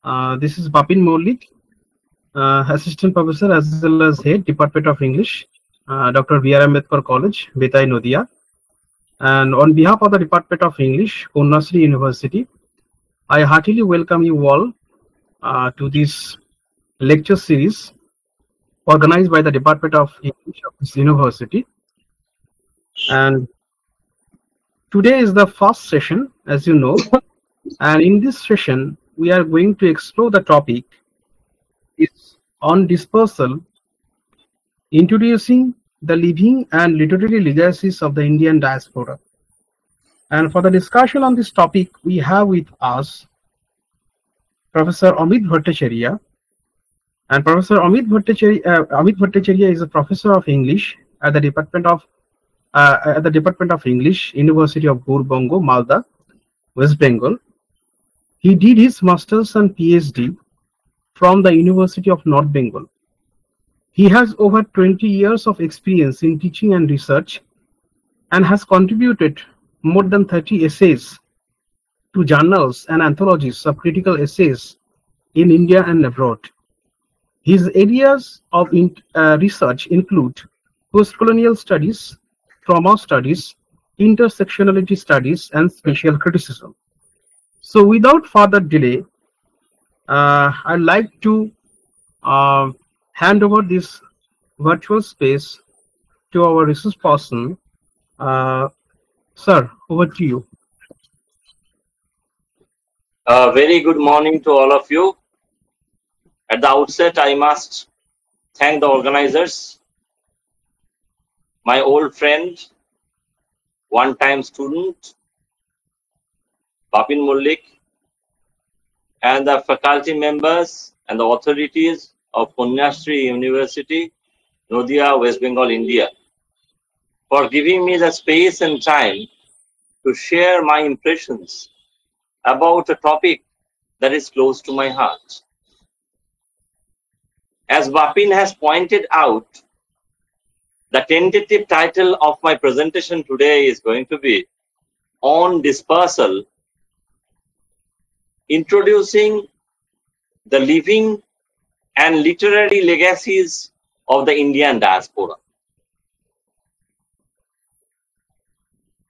This is Bapin Maulik, Assistant Professor as well as Head, Department of English, Dr. B.R. Ambedkar College, Betai, Nodia. And on behalf of the Department of English, Konyasri University, I heartily welcome you all to this lecture series organized by the Department of English of this university. And today is the first session, as you know, and in this session, we are going to explore the topic is on dispersal, introducing the living and literary legacies of the Indian diaspora. And for the discussion on this topic, we have with us Professor Amit Bhattacharya. And Professor Amit Bhattacharya is a professor of English at the Department of English, University of Gurbango, Malda, West Bengal. He did his masters and PhD from the University of North Bengal. He has over 20 years of experience in teaching and research and has contributed more than 30 essays to journals and anthologies of critical essays in India and abroad. His areas of research include postcolonial studies, trauma studies, intersectionality studies, and spatial criticism. So, without further delay, I'd like to uh, hand over this virtual space to our resource person. Uh, Sir, over to you. A very good morning to all of you. At the outset, I must thank the organizers, my old friend, one-time student, Bapin Mullik, and the faculty members and the authorities of Konyasri University, Nodia, West Bengal, India, for giving me the space and time to share my impressions about a topic that is close to my heart. As Bapin has pointed out, the tentative title of my presentation today is going to be On Dispersal, Introducing the Living and Literary Legacies of the Indian Diaspora.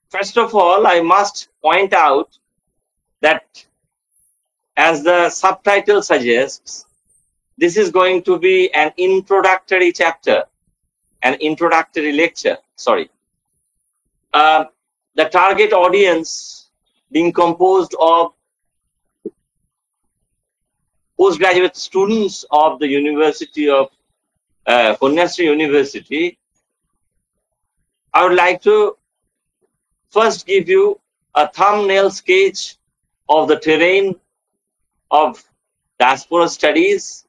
First of all, I must point out that, as the subtitle suggests, this is going to be an introductory chapter, an introductory lecture, sorry. The target audience being composed of postgraduate students of the University of Konyasri University. I would like to first give you a thumbnail sketch of the terrain of diaspora studies,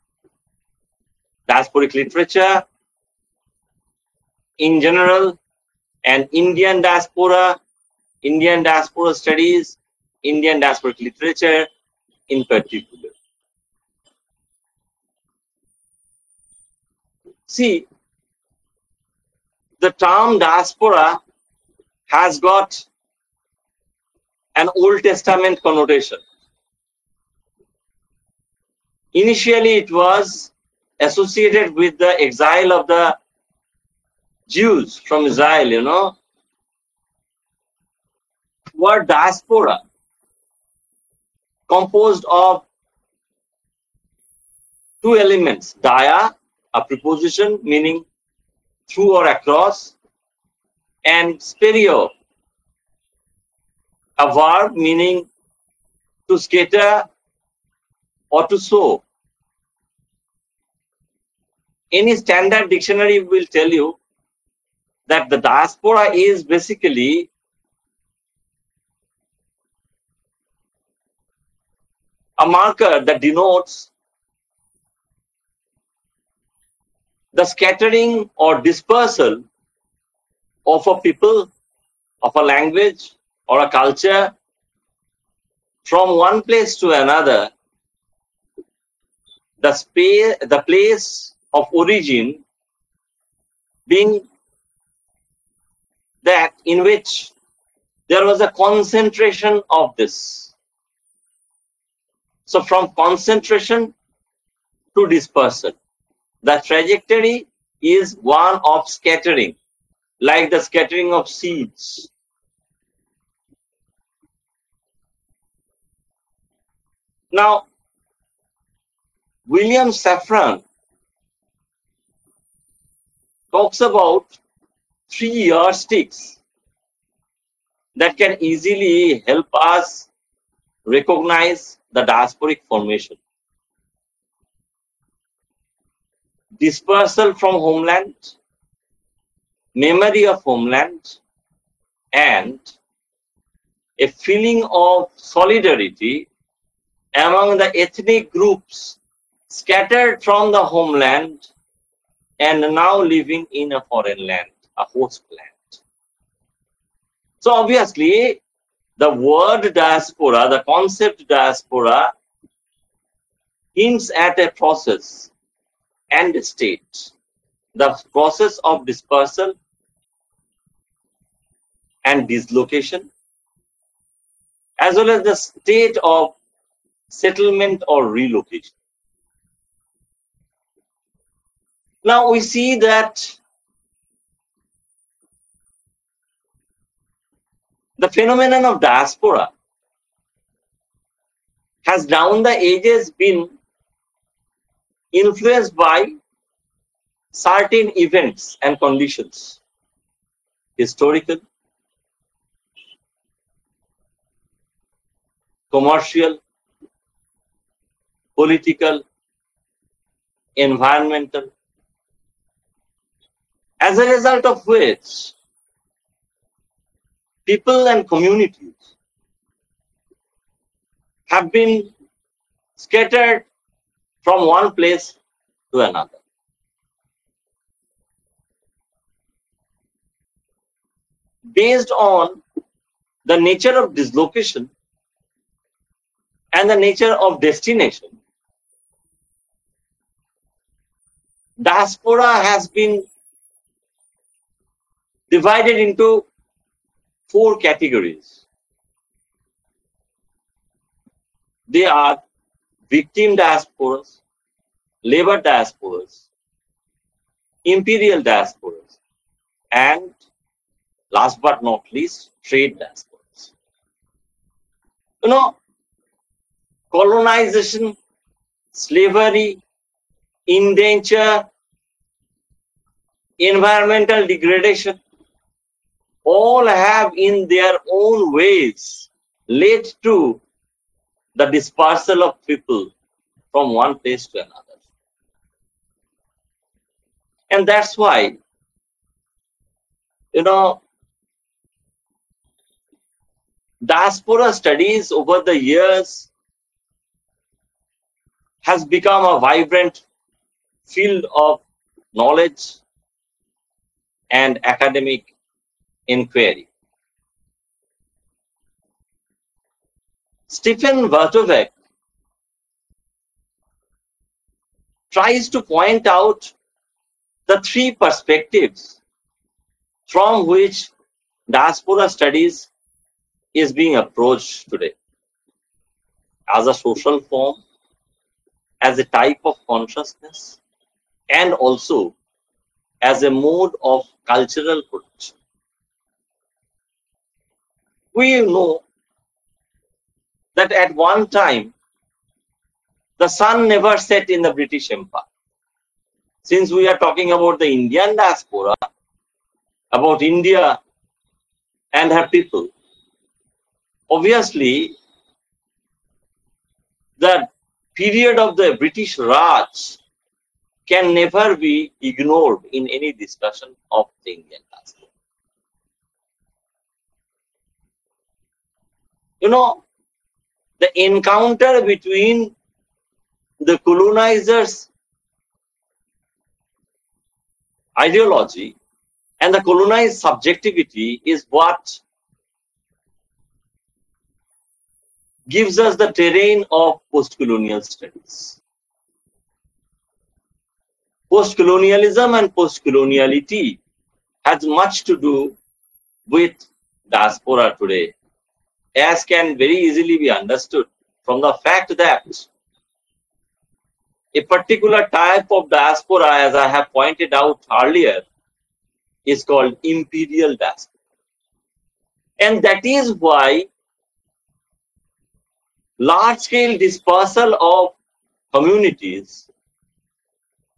diasporic literature in general, and Indian diaspora studies, Indian diasporic literature in particular. See, the term diaspora has got an Old Testament connotation. Initially, it was associated with the exile of the Jews from Israel, Word diaspora, composed of two elements: dia, a preposition meaning through or across, and sperio, a verb meaning to scatter or to sow. Any standard dictionary will tell you that the diaspora is basically a marker that denotes the scattering or dispersal of a people, of a language, or a culture from one place to another. The place of origin being that in which there was a concentration of this. So from concentration to dispersal, the trajectory is one of scattering, like the scattering of seeds. Now, William Safran talks about three yardsticks that can easily help us recognize the diasporic formation. Dispersal from homeland, memory of homeland, and a feeling of solidarity among the ethnic groups scattered from the homeland and now living in a foreign land, a host land. So obviously, the word diaspora, the concept diaspora, hints at a process and a state. The process of dispersal and dislocation, as well as the state of settlement or relocation. Now we see that the phenomenon of diaspora has down the ages been influenced by certain events and conditions, historical, commercial, political, environmental, as a result of which people and communities have been scattered from one place to another. Based on the nature of dislocation and the nature of destination, diaspora has been divided into four categories. They are victim diasporas, labor diasporas, imperial diasporas, and last but not least, trade diasporas. You know, colonization, slavery, indenture, environmental degradation, all have in their own ways led to the dispersal of people from one place to another. And that's why, you know, diaspora studies over the years has become a vibrant field of knowledge and academic inquiry. Stephen Vertovec tries to point out the three perspectives from which diaspora studies is being approached today: as a social form, as a type of consciousness, and also as a mode of cultural production. We know that at one time the sun never set in the British Empire. Since we are talking about the Indian diaspora, about India and her people, obviously the period of the British Raj can never be ignored in any discussion of the Indian diaspora. You know, the encounter between the colonizers' ideology and the colonized subjectivity is what gives us the terrain of post-colonial studies. Post-colonialism and post-coloniality has much to do with diaspora today, as can very easily be understood from the fact that a particular type of diaspora, as I have pointed out earlier, is called imperial diaspora. And that is why large-scale dispersal of communities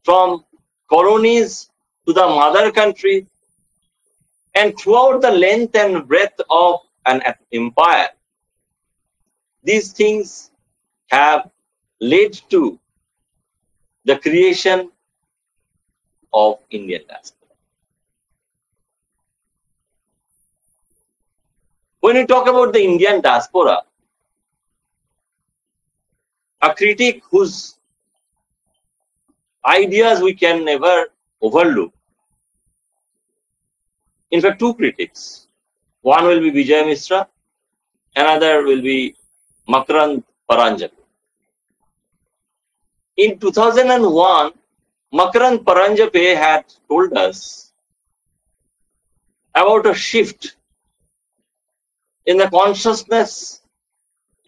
from colonies to the mother country and throughout the length and breadth of an empire, these things have led to the creation of Indian diaspora. When we talk about the Indian diaspora, a critic whose ideas we can never overlook, in fact, two critics. One will be Vijay Mishra, another will be Makarand Paranjap. In 2001, Makarand Paranjape had told us about a shift in the consciousness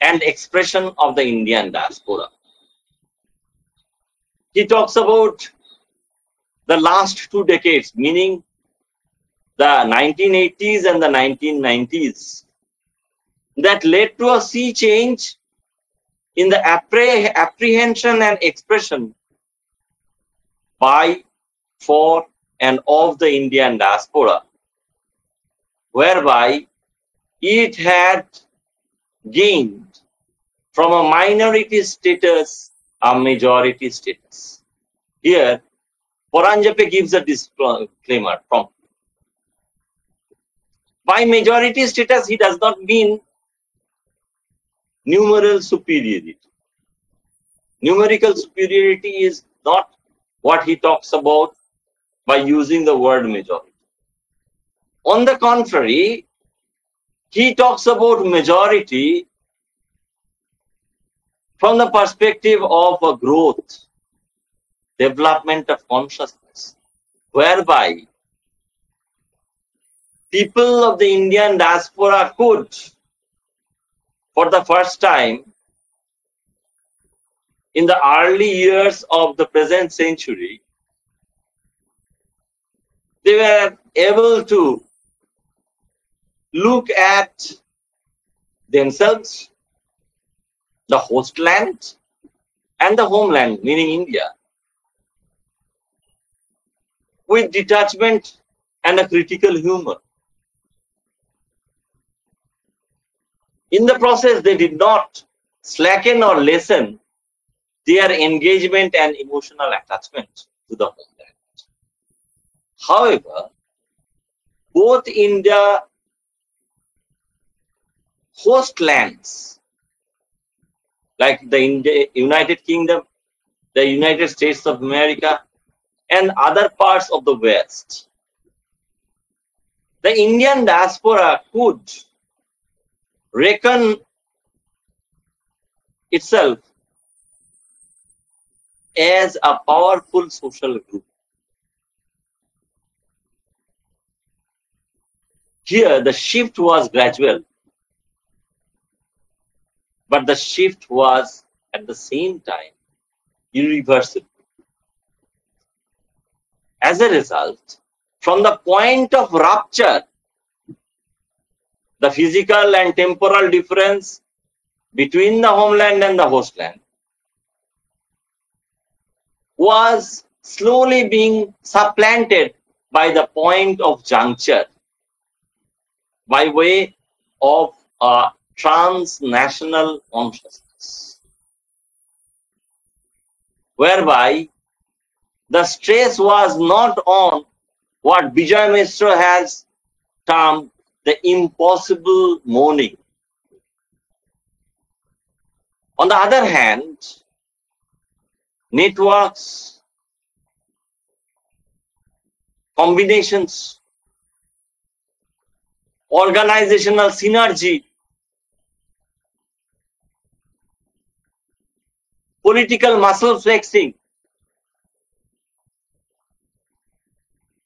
and expression of the Indian diaspora. He talks about the last 2 decades, meaning the 1980s and the 1990s, that led to a sea change in the apprehension and expression by, for, and of the Indian diaspora, whereby it had gained from a minority status a majority status. Here, Paranjape gives a disclaimer from. By majority status, he does not mean numeral superiority. Numerical superiority is not what he talks about by using the word majority. On the contrary, he talks about majority from the perspective of a growth, development of consciousness, whereby people of the Indian diaspora could, for the first time in the early years of the present century, they were able to look at themselves, the host land, and the homeland, meaning India, with detachment and a critical humor. In the process, they did not slacken or lessen their engagement and emotional attachment to the homeland. However, both India host lands like the United Kingdom, the United States of America, and other parts of the West, the Indian diaspora could reckon itself as a powerful social group. Here, the shift was gradual, but the shift was at the same time irreversible. As a result, from the point of rupture, the physical and temporal difference between the homeland and the hostland was slowly being supplanted by the point of juncture by way of a transnational consciousness, whereby the stress was not on what Vijay Mishra has termed the impossible mourning. On the other hand, networks, combinations, organizational synergy, political muscle flexing,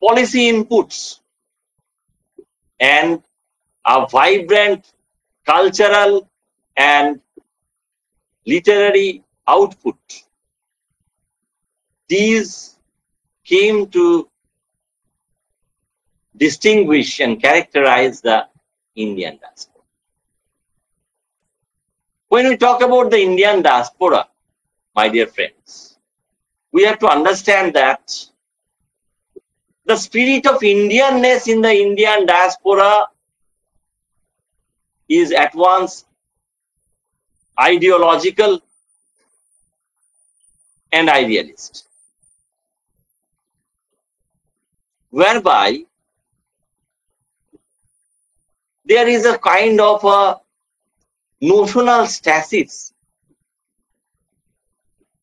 policy inputs, and a vibrant cultural and literary output, these came to distinguish and characterize the Indian diaspora. When we talk about the Indian diaspora, my dear friends, we have to understand that the spirit of Indianness in the Indian diaspora is at once ideological and idealist, whereby there is a kind of a notional stasis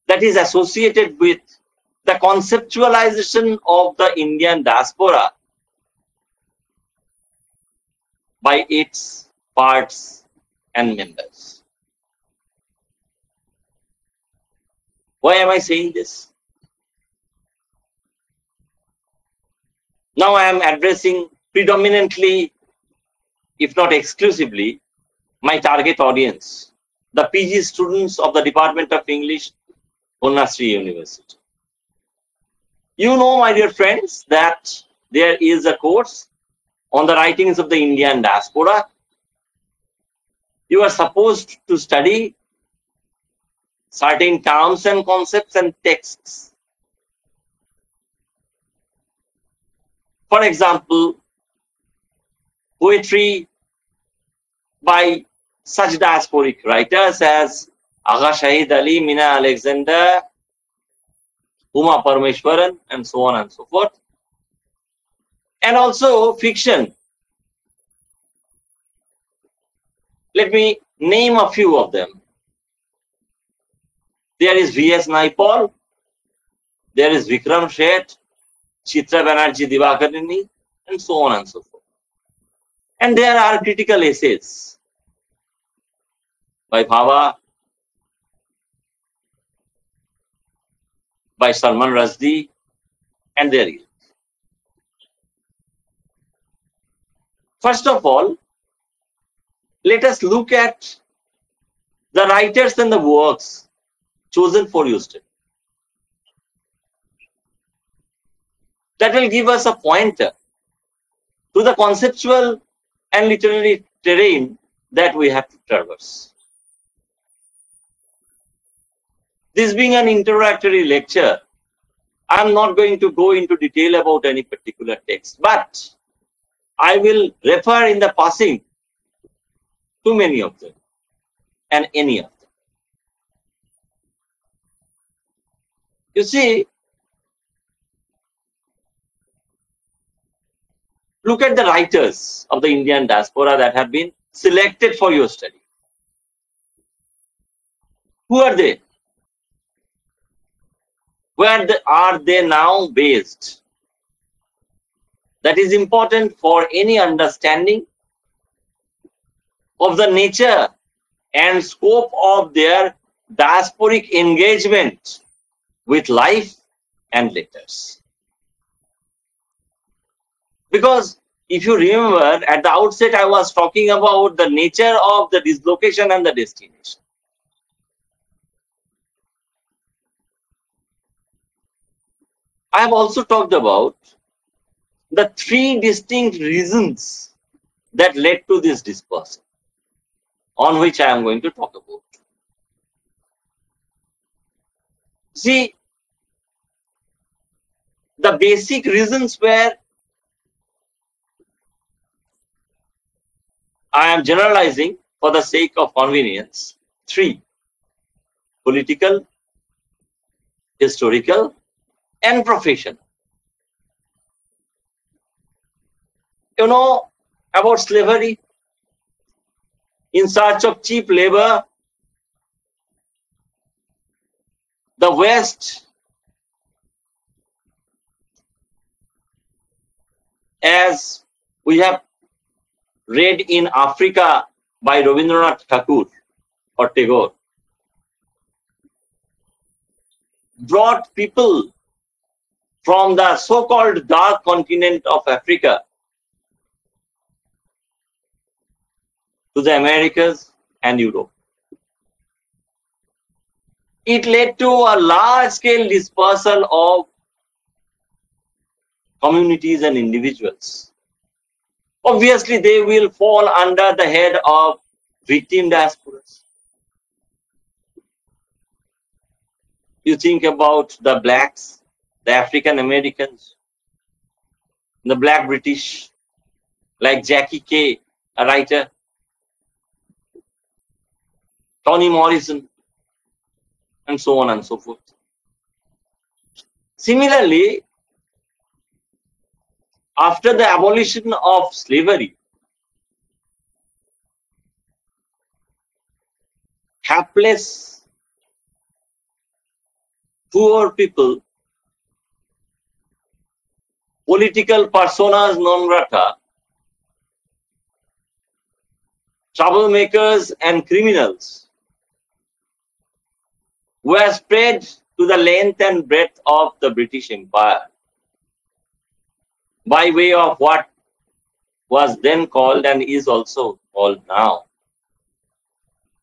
that is associated with the conceptualization of the Indian diaspora by its parts and members. Why am I saying this? Now I am addressing predominantly, if not exclusively, my target audience, the PG students of the Department of English, Purnasri University. You know, my dear friends, that there is a course on the writings of the Indian diaspora. You are supposed to study certain terms and concepts and texts. For example, poetry by such diasporic writers as Agha Shahid Ali, Mina Alexander, Uma Parameshwaran, and so on and so forth. And also fiction. Let me name a few of them. There is V.S. Naipaul, there is Vikram Sheth, Chitra Banerjee Divakarini, and so on and so forth. And there are critical essays by Bhava, by Salman Rushdie, and there is. First of all, let us look at the writers and the works chosen for your study. That will give us a pointer to the conceptual and literary terrain that we have to traverse. This being an introductory lecture, I am not going to go into detail about any particular text, but I will refer in the passing to many of them and any of them. You see, look at the writers of the Indian diaspora that have been selected for your study. Who are they? Where are they now based? That is important for any understanding of the nature and scope of their diasporic engagement with life and letters. Because if you remember, at the outset I was talking about the nature of the dislocation and the destination. I have also talked about the three distinct reasons that led to this dispersal, on which I am going to talk about. See, the basic reasons were, I am generalizing for the sake of convenience, three: political, historical, and professional. You know about slavery? In search of cheap labor, the West, as we have read in Africa by Rabindranath Tagore or Tagore, brought people from the so-called dark continent of Africa to the Americas and Europe. It led to a large-scale dispersal of communities and individuals. Obviously, they will fall under the head of victim diasporas. You think about the blacks, the African Americans, the black British, like Jackie Kay, a writer, Toni Morrison, and so on and so forth. Similarly, after the abolition of slavery, hapless, poor people, political personas non grata, troublemakers, and criminals were spread to the length and breadth of the British Empire by way of what was then called and is also called now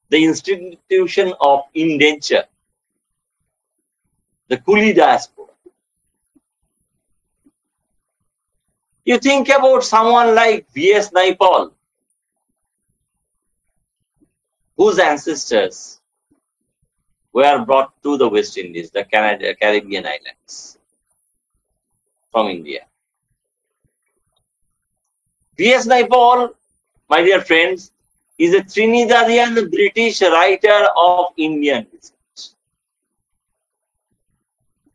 the institution of indenture, the coolie diaspora. You think about someone like V.S. Naipaul, whose ancestors were brought to the West Indies, the Caribbean islands, from India. V.S. Naipaul, my dear friends, is a Trinidadian British writer of Indian descent.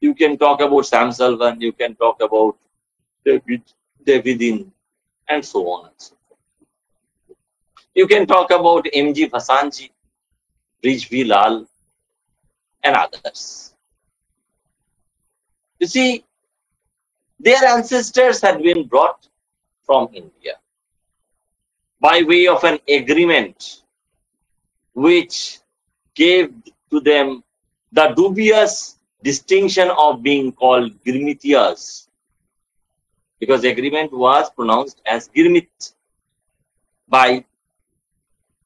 You can talk about Sam Sullivan, you can talk about Davidin, and so on and so forth. You can talk about M.G. Vasanji, Rijvi Lal, and others. You see, their ancestors had been brought from India by way of an agreement which gave to them the dubious distinction of being called Girmitiyas, because the agreement was pronounced as Girmit by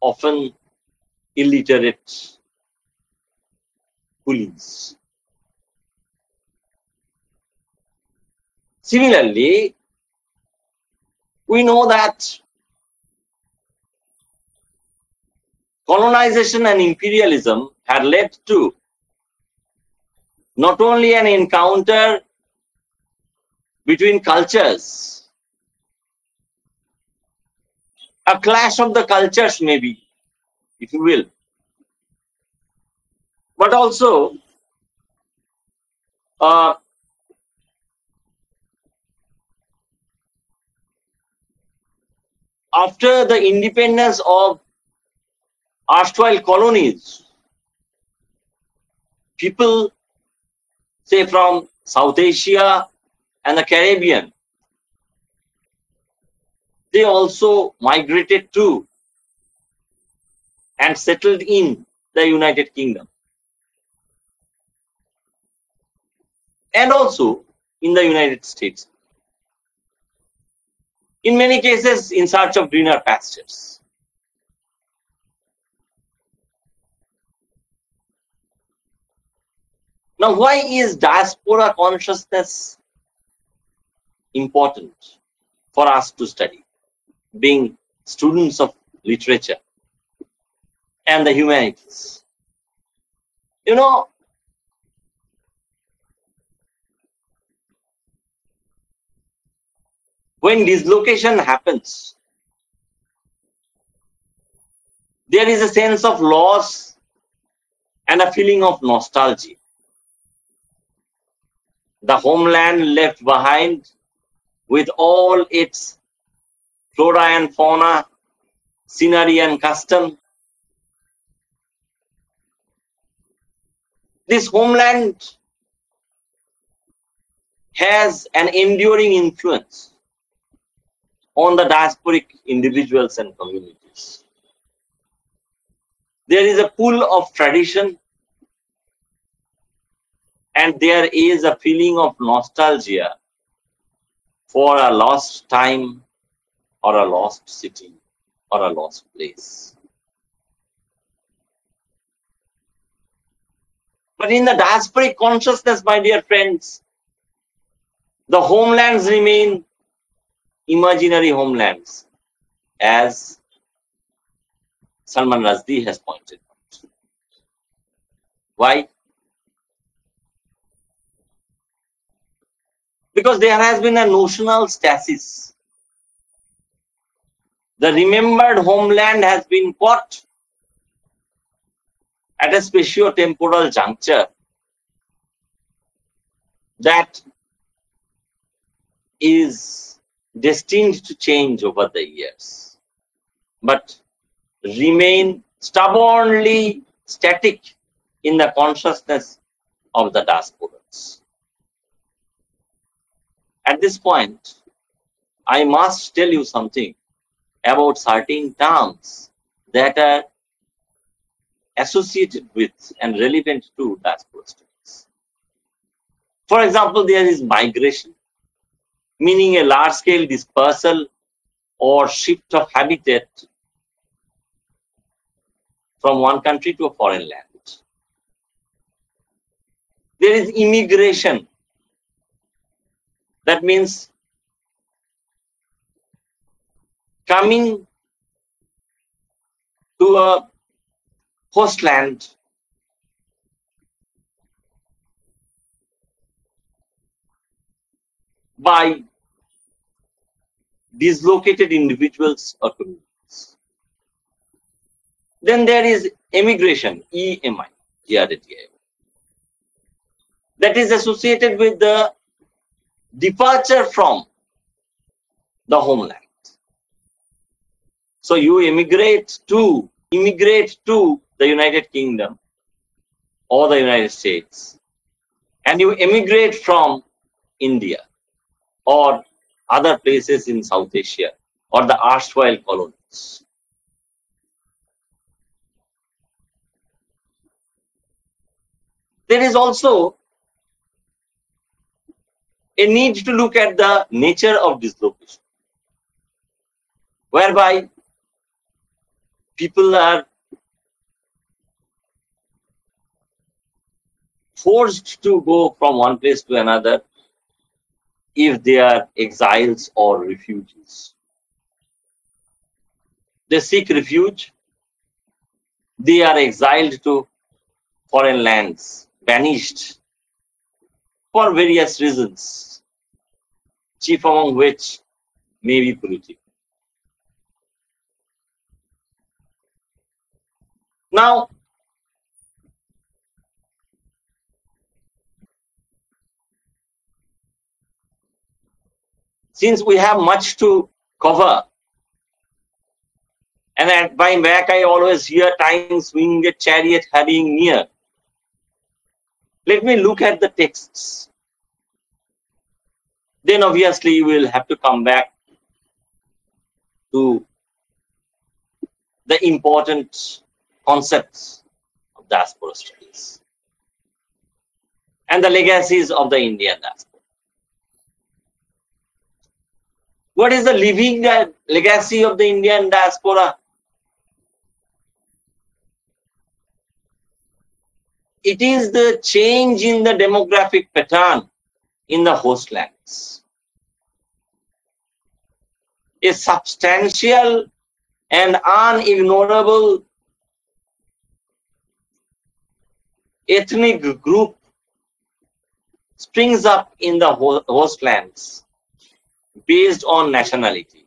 often illiterate coolies. Similarly, we know that colonization and imperialism had led to not only an encounter between cultures, a clash of the cultures maybe, if you will, but also uh, after the independence of erstwhile colonies, people, say from South Asia and the Caribbean, they also migrated to and settled in the United Kingdom, and also in the United States, in many cases in search of greener pastures. Now, why is diaspora consciousness important for us to study, being students of literature and the humanities? You know, when dislocation happens, there is a sense of loss and a feeling of nostalgia. The homeland left behind with all its flora and fauna, scenery and custom. This homeland has an enduring influence on the diasporic individuals and communities. There is a pool of tradition, and there is a feeling of nostalgia for a lost time or a lost city or a lost place. But in the diasporic consciousness, my dear friends, the homelands remain imaginary homelands, as Salman Rushdie has pointed out. Why? Because there has been a notional stasis. The remembered homeland has been caught at a spatio-temporal juncture that is destined to change over the years, but remain stubbornly static in the consciousness of the diasporans. At this point, I must tell you something about certain terms that are associated with and relevant to diaspora studies. For example, there is migration, meaning a large-scale dispersal or shift of habitat from one country to a foreign land. There is immigration. That means coming to a host land by dislocated individuals or communities. Then there is emigration, EMI, that is associated with the departure from the homeland. So you immigrate to the United Kingdom or the United States, and you emigrate from India or other places in South Asia or the erstwhile colonies. There is also a need to look at the nature of dislocation, whereby people are forced to go from one place to another if they are exiles or refugees. They seek refuge, they are exiled to foreign lands, banished for various reasons, chief among which may be political. Now, since we have much to cover, and at my back I always hear times winged chariot hurrying near, let me look at the texts. Then obviously we will have to come back to the important concepts of diaspora studies and the legacies of the Indian diaspora. What is the living legacy of the Indian diaspora? It is the change in the demographic pattern in the host lands. A substantial and unignorable ethnic group springs up in the host lands based on nationality.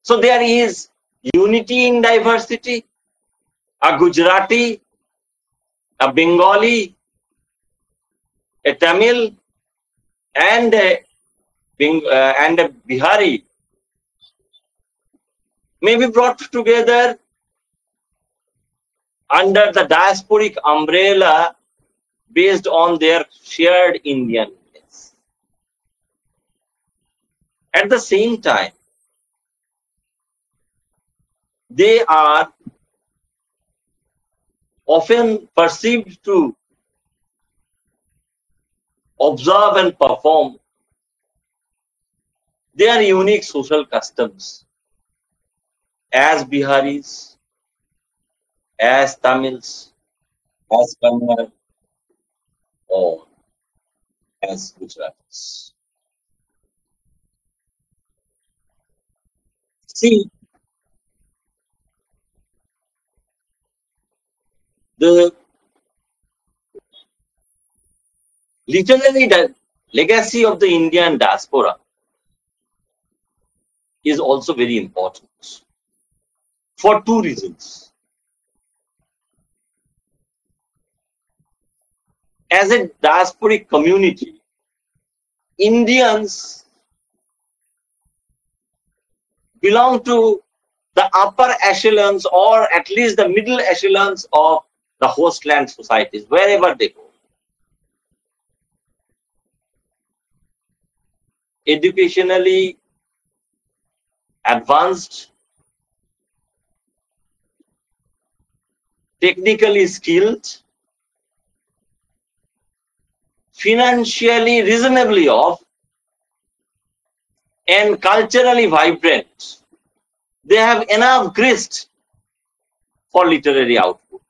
So there is unity in diversity. A Gujarati, a Bengali, a Tamil, and a Bihari may be brought together under the diasporic umbrella based on their shared Indianness. At the same time, they are often perceived to observe and perform their unique social customs as Biharis, as Tamils, as Kannada or as Gujaratis. See, the literally the legacy of the Indian diaspora is also very important for two reasons. As a diasporic community, Indians belong to the upper echelons or at least the middle echelons of the hostland societies, wherever they go. Educationally advanced, technically skilled, financially reasonably off, and culturally vibrant. They have enough grist for literary output.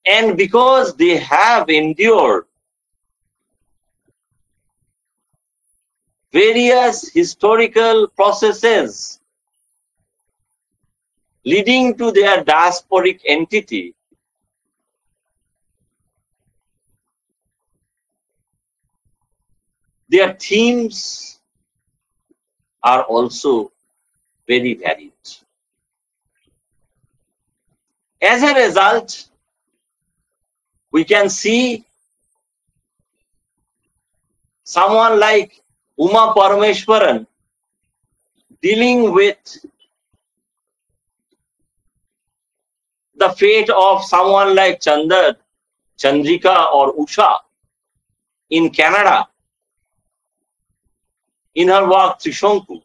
And because they have endured various historical processes leading to their diasporic entity, their themes are also very varied. As a result, we can see someone like Uma Parameshwaran dealing with the fate of someone like Chandrika or Usha in Canada in her work Trishonku.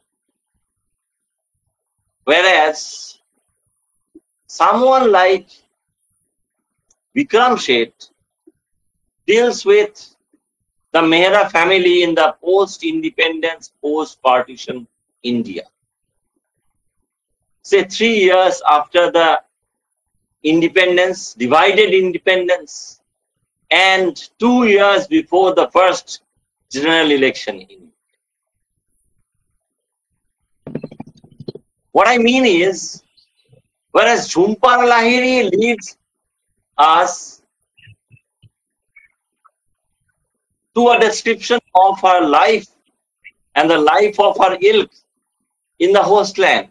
Whereas someone like Vikram Sheth deals with the Mehra family in the post-independence, post-partition India. Say 3 years after the independence, divided independence, and 2 years before the first general election in India. What I mean is, whereas Jhumpar Lahiri leads us to a description of her life and the life of her ilk in the host land,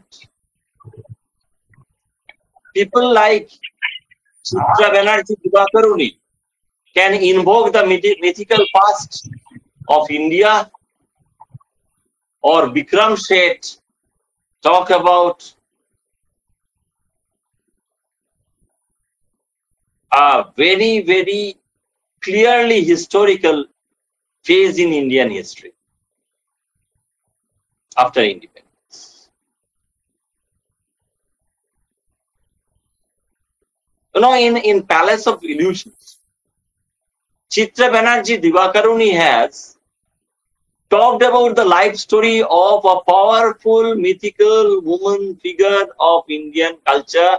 people like Chitra Banerjee Divakaruni can invoke the mythical past of India, or Bikram Sheth talk about a very, very clearly historical phase in Indian history after independence. You know, in Palace of Illusions, Chitra Banerjee Divakaruni has talked about the life story of a powerful mythical woman figure of Indian culture,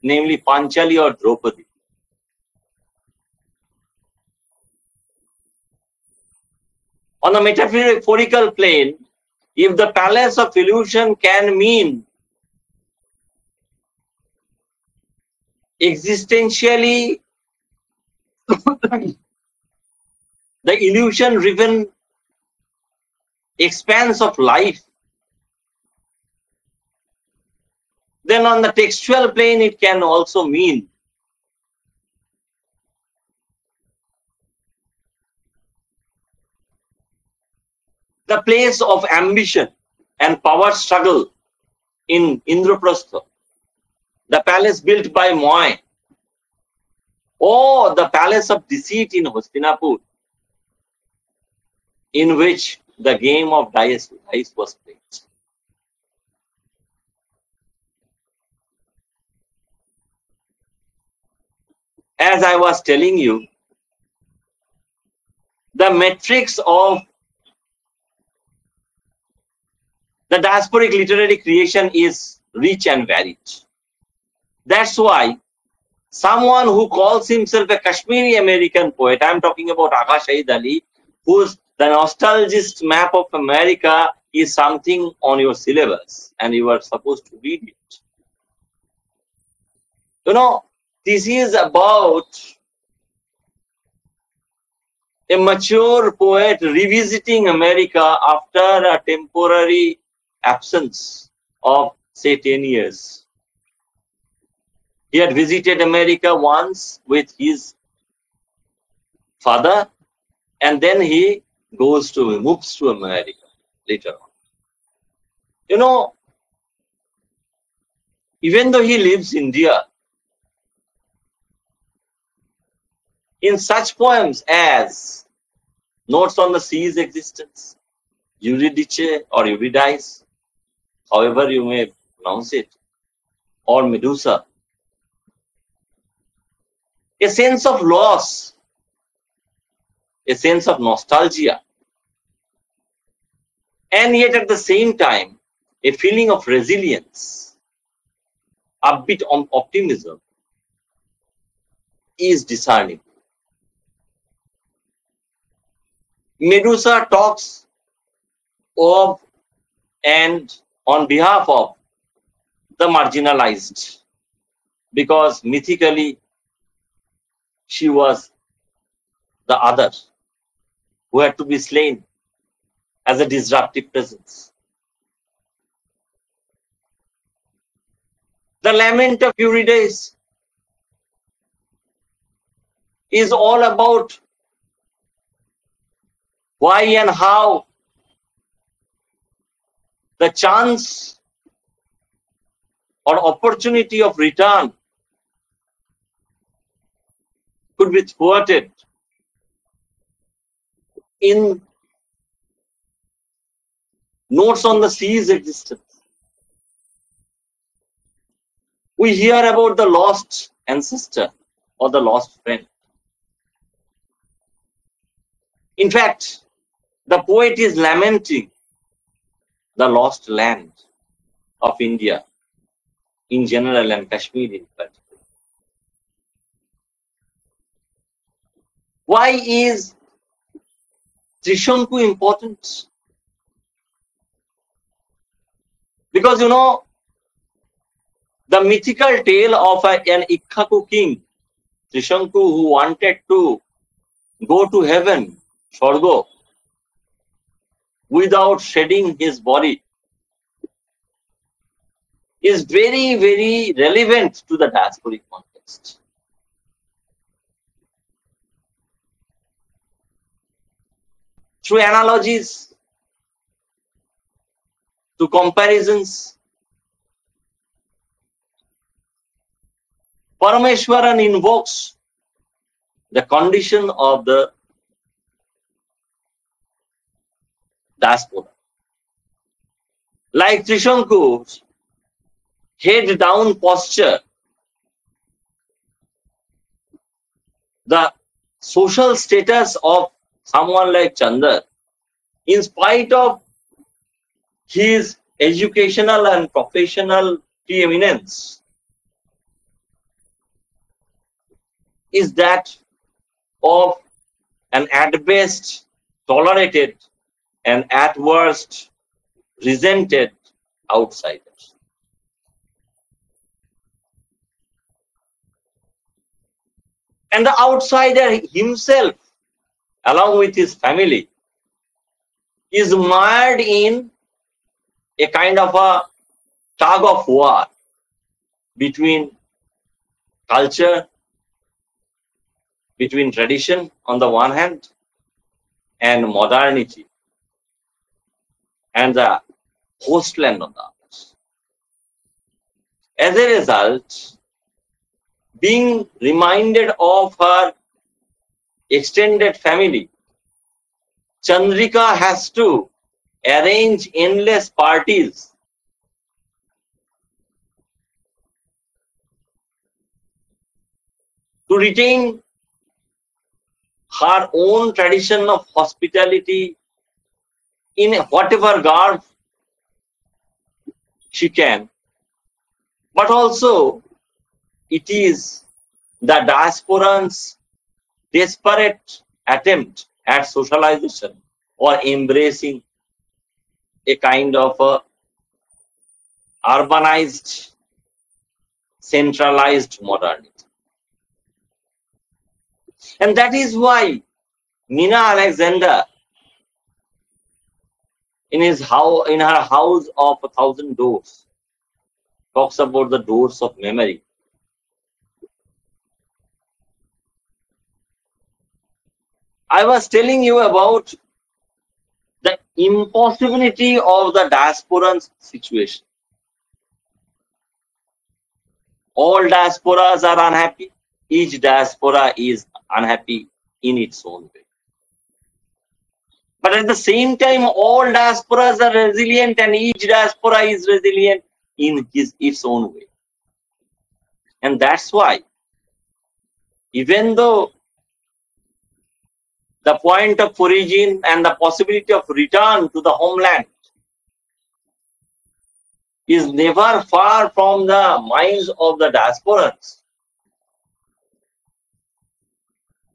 namely Panchali or Draupadi. On a metaphorical plane, if the Palace of Illusion can mean existentially the illusion driven expanse of life, then on the textual plane it can also mean the place of ambition and power struggle in Indraprastha, the palace built by Moy, or the palace of deceit in Hastinapur, in which the game of dice was played. As I was telling you, the metrics of the diasporic literary creation is rich and varied. That's why someone who calls himself a Kashmiri American poet, I'm talking about Agha Shahid Ali, whose the nostalgist map of America is something on your syllabus and you are supposed to read it. You know, this is about a mature poet revisiting America after a temporary absence of, say, 10 years. He had visited America once with his father, and then he moves to America later on. You know, even though he leaves India, in such poems as Notes on the Sea's Existence, Eurydice or Eurydice, however you may pronounce it, or Medusa, a sense of loss, a sense of nostalgia, and yet at the same time, a feeling of resilience, upbeat optimism is discerning. Medusa talks of and on behalf of the marginalized, because mythically she was the other who had to be slain as a disruptive presence. The Lament of Eurydice is all about why and how the chance or opportunity of return could be thwarted in Notes on the Sea's Existence. We hear about the lost ancestor or the lost friend. In fact, the poet is lamenting the lost land of India in general and Kashmir in particular. Why is Trishanku important? Because you know, the mythical tale of an Ikkaku king, Trishanku, who wanted to go to heaven, Swargo, without shedding his body, is very, very relevant to the diasporic context. Through analogies, to comparisons, Parameshwaran invokes the condition of the diaspora. Like Trishanku's head down posture, the social status of someone like Chandar, in spite of his educational and professional preeminence, is that of an at best tolerated and at worst resented outsider. And the outsider himself, along with his family, is mired in a kind of a tug of war between culture, between tradition on the one hand, and modernity, and the coastland on the other. As a result, being reminded of her extended family, Chandrika has to arrange endless parties to retain her own tradition of hospitality in whatever garb she can, but also it is the diasporans' desperate attempt at socialization or embracing a kind of a urbanized, centralized modernity. And that is why Nina Alexander, in her house of 1,000 doors, talks about the doors of memory. I was telling you about the impossibility of the diasporan situation. All diasporas are unhappy. Each diaspora is unhappy in its own way. But at the same time, all diasporas are resilient and each diaspora is resilient in its own way. And that's why, even though the point of origin and the possibility of return to the homeland is never far from the minds of the diasporans,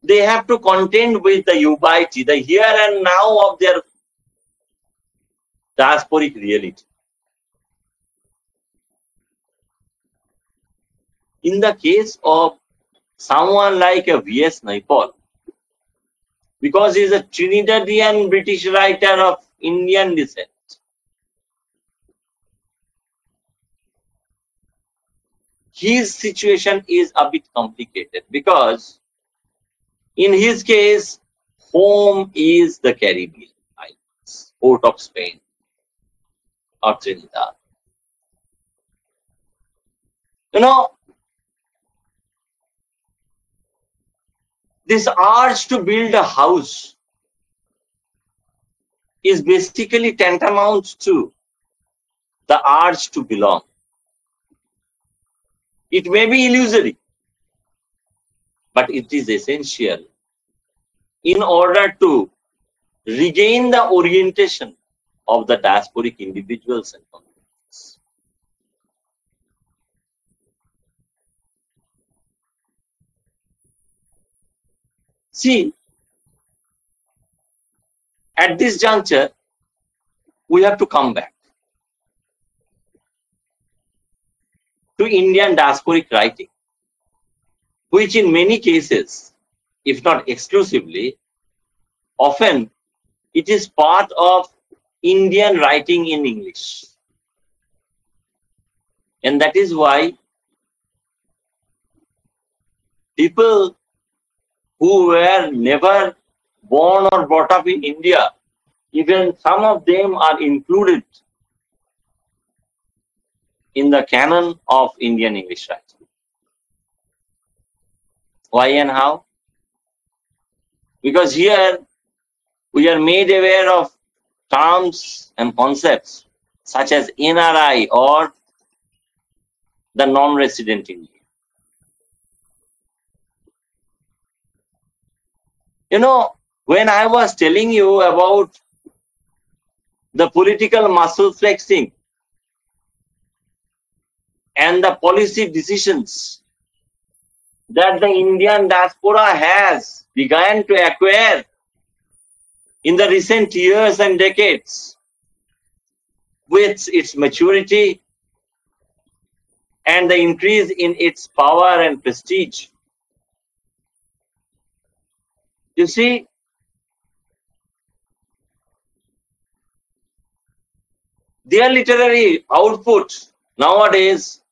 they have to contend with the ubiquity, the here and now of their diasporic reality. In the case of someone like a V.S. Naipaul, because he is a Trinidadian British writer of Indian descent, his situation is a bit complicated because in his case, home is the Caribbean islands, port of Spain or Trinidad. You know, this urge to build a house is basically tantamount to the urge to belong. It may be illusory, but it is essential in order to regain the orientation of the diasporic individuals and communities. See, at this juncture, we have to come back to Indian diasporic writing, which in many cases, if not exclusively, often it is part of Indian writing in English. And that is why people who were never born or brought up in India, even some of them are included in the canon of Indian English writing. Why and how? Because here we are made aware of terms and concepts such as NRI or the non-resident Indian. You know, when I was telling you about the political muscle flexing and the policy decisions that the Indian diaspora has begun to acquire in the recent years and decades with its maturity and the increase in its power and prestige. You see, their literary output nowadays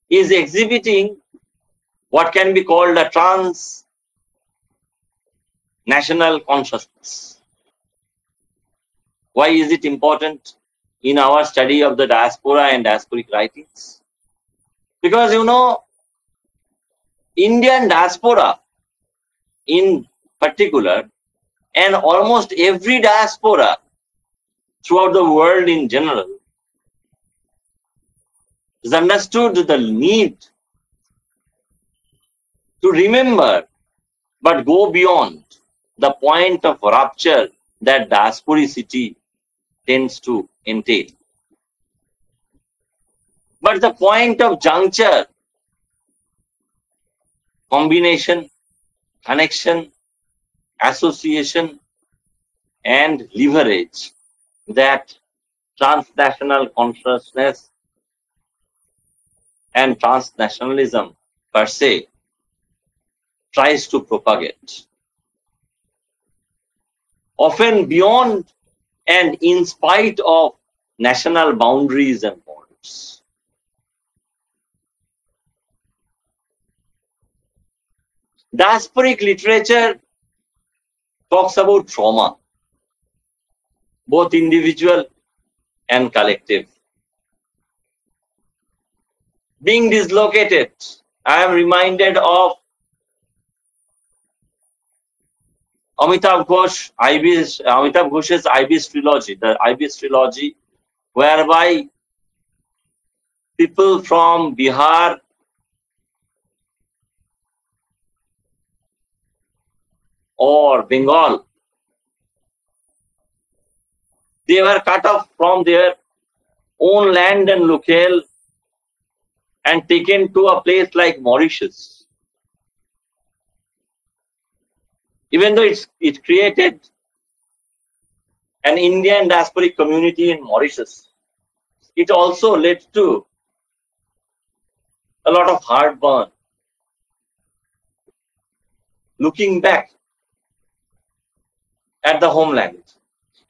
is exhibiting what can be called a trans-national consciousness. Why is it important in our study of the diaspora and diasporic writings? Because you know, Indian diaspora in particular, and almost every diaspora throughout the world in general, has understood the need to remember but go beyond the point of rupture that diasporicity tends to entail. But the point of juncture combination, connection, association, and leverage that transnational consciousness and transnationalism per se tries to propagate, often beyond and in spite of national boundaries and borders. Diasporic literature talks about trauma, both individual and collective. Being dislocated, I am reminded of Amitabh Ghosh's IB's trilogy, the IB's trilogy, whereby people from Bihar or Bengal, they were cut off from their own land and locale and taken to a place like Mauritius. Even though it created an Indian diasporic community in Mauritius, it also led to a lot of heartburn. Looking back at the homeland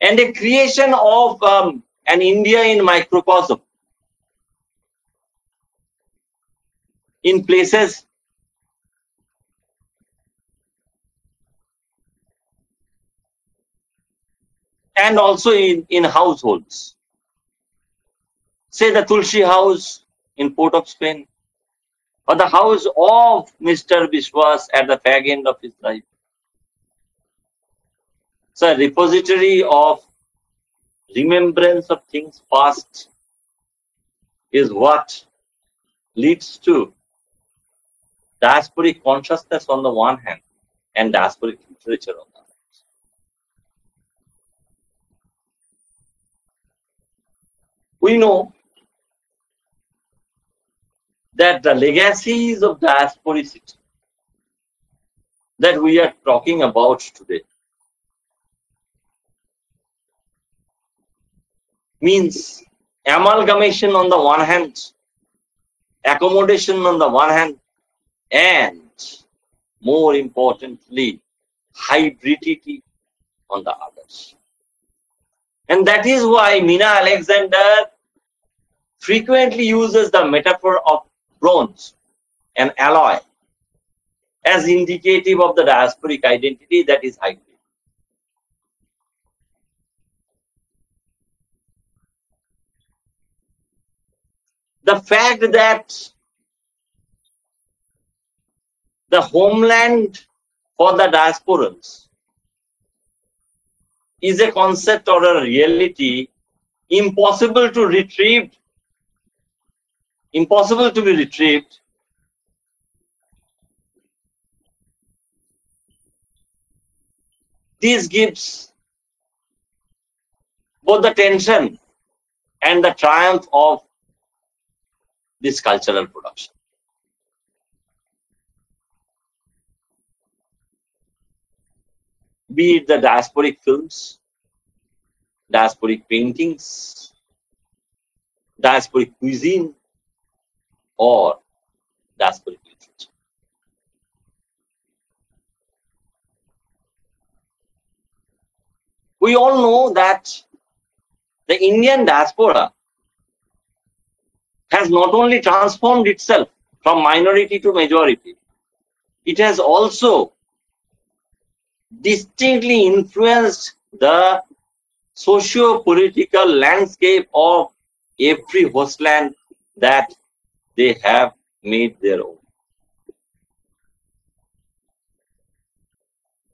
and a creation of an India in microcosm in places and also in households. Say the Tulsi house in Port of Spain, or the house of Mr. Biswas at the fag end of his life. It's a repository of remembrance of things past is what leads to diasporic consciousness on the one hand and diasporic literature on the other. We know that the legacies of diasporicity that we are talking about today means amalgamation on the one hand, accommodation on the one hand, and more importantly, hybridity on the others. And that is why Mina Alexander frequently uses the metaphor of bronze and alloy as indicative of the diasporic identity that is hybrid. The fact that the homeland for the diasporans is a concept or a reality impossible to be retrieved. This gives both the tension and the triumph of this cultural production. Be it the diasporic films, diasporic paintings, diasporic cuisine, or diasporic literature. We all know that the Indian diaspora has not only transformed itself from minority to majority, it has also distinctly influenced the socio-political landscape of every hostland that they have made their own.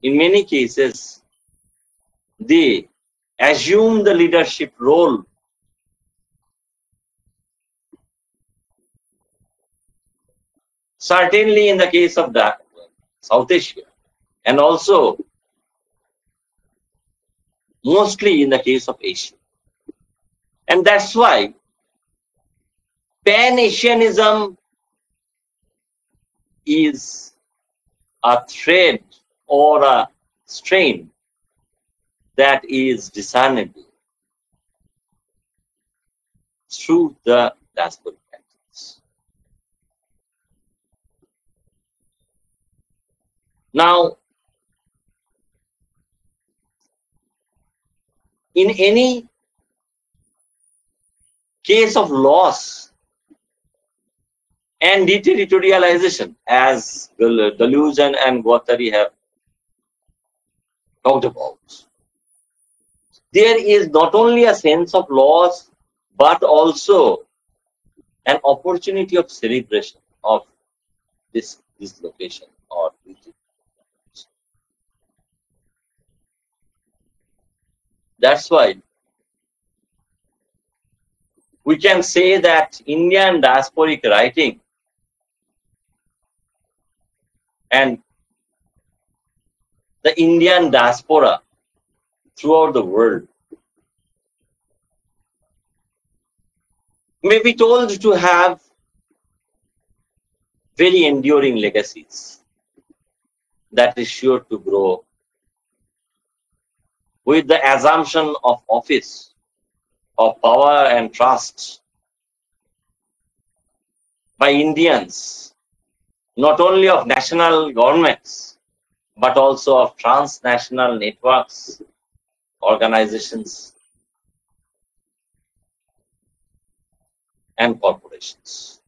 In many cases, they assume the leadership role certainly in the case of the South Asia, and also mostly in the case of Asia. And that's why Pan-Asianism is a thread or a strain that is discernible through the diasporic patterns. Now, in any case of loss and deterritorialization, as Deluge and Guattari have talked about, there is not only a sense of loss, but also an opportunity of celebration of this dislocation or deterioration. That's why we can say that Indian diasporic writing and the Indian diaspora throughout the world may be told to have very enduring legacies that is sure to grow with the assumption of office, of power and trust by Indians, not only of national governments, but also of transnational networks, organizations, and corporations.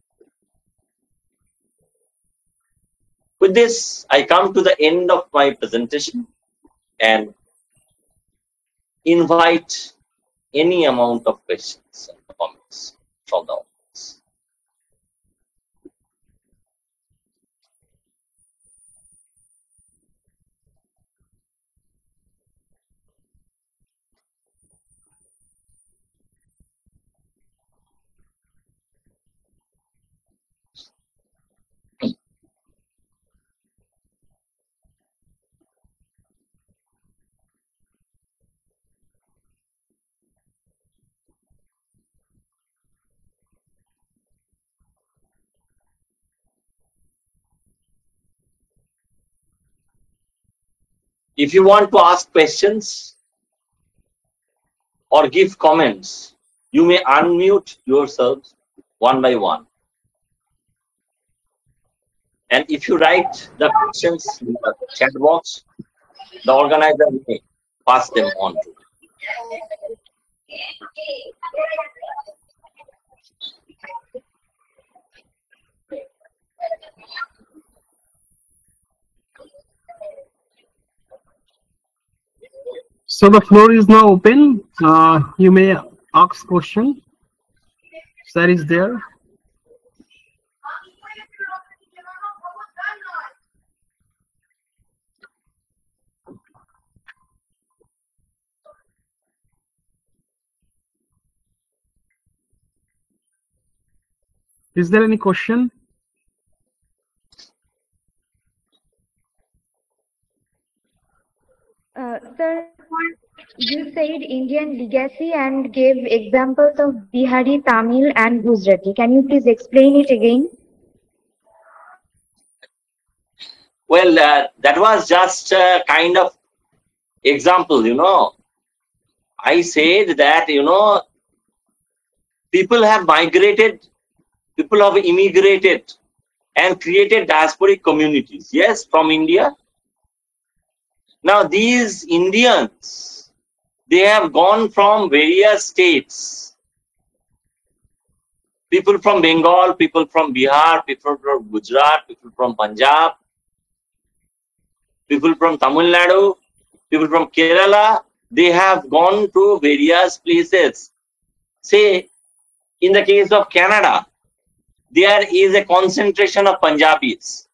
With this, I come to the end of my presentation and invite any amount of questions and comments from the audience. If you want to ask questions or give comments, you may unmute yourselves one by one. And if you write the questions in the chat box, the organizer may pass them on to you. So the floor is now open. You may ask question. Sir is there. Is there any question? Sir, you said Indian legacy and gave examples of Bihari, Tamil, and Gujarati. Can you please explain it again? Well, that was just a kind of example, I said that, people have migrated, people have immigrated and created diasporic communities, yes, from India. Now, these Indians, they have gone from various states. People from Bengal, people from Bihar, people from Gujarat, people from Punjab, people from Tamil Nadu, people from Kerala, they have gone to various places. Say, in the case of Canada, there is a concentration of Punjabis.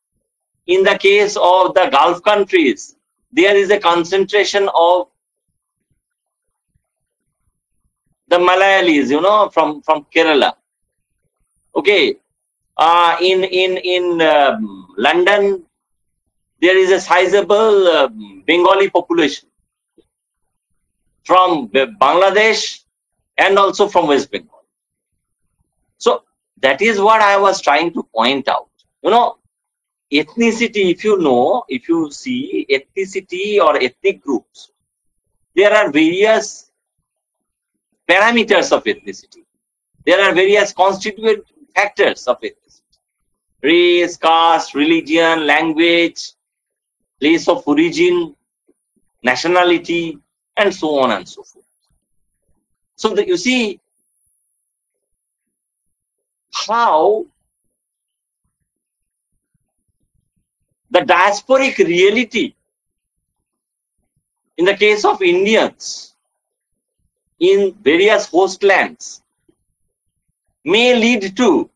In the case of the Gulf countries, there is a concentration of the Malayalis, from Kerala. Okay, in London, there is a sizable Bengali population from Bangladesh and also from West Bengal. So that is what I was trying to point out. ethnicity, if you see ethnicity or ethnic groups, there are various parameters of ethnicity. There are various constituent factors of ethnicity. Race, caste, religion, language, place of origin, nationality, and so on and so forth. So you see how the diasporic reality in the case of Indians in various host lands may lead to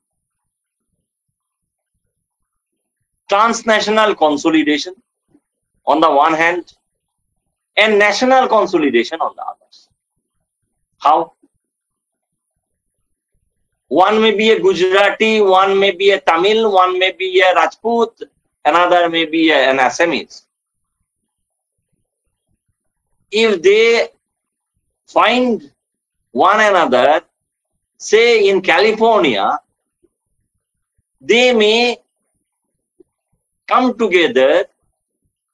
transnational consolidation on the one hand and national consolidation on the others. How? One may be a Gujarati, one may be a Tamil, one may be a Rajput, another may be an Assamese. If they find one another, say in California, they may come together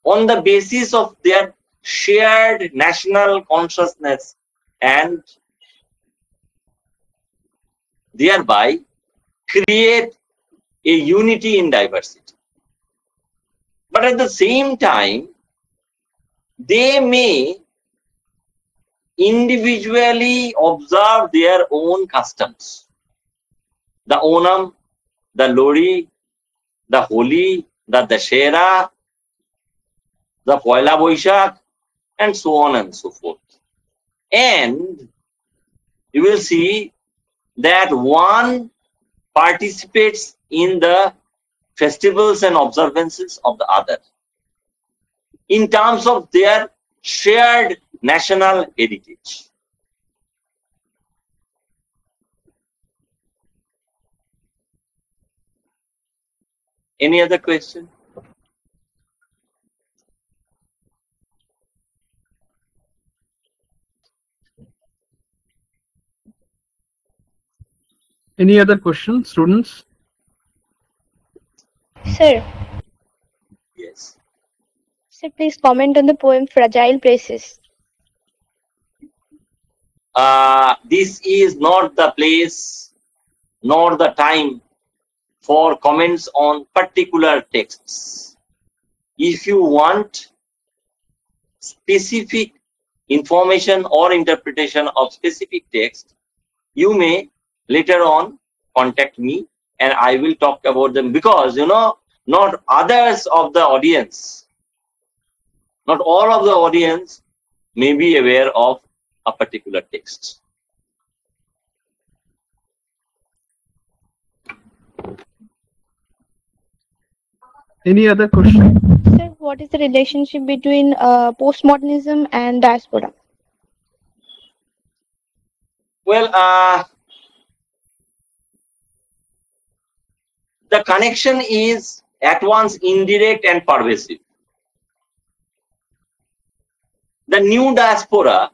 on the basis of their shared national consciousness and thereby create a unity in diversity. But at the same time, they may individually observe their own customs. The Onam, the Lori, the Holi, the Dashera, the Poila Boishak, and so on and so forth. And you will see that one participates in the festivals and observances of the other in terms of their shared national heritage. Any other question? Any other questions, students? Sir, Yes. sir, please comment on the poem Fragile Places. This is not the place nor the time for comments on particular texts. If you want specific information or interpretation of specific text, you may later on contact me and I will talk about them, because not others of the audience, not all of the audience may be aware of a particular text. Any other question? Sir, what is the relationship between postmodernism and diaspora? Well, the connection is at once indirect and pervasive. The new diaspora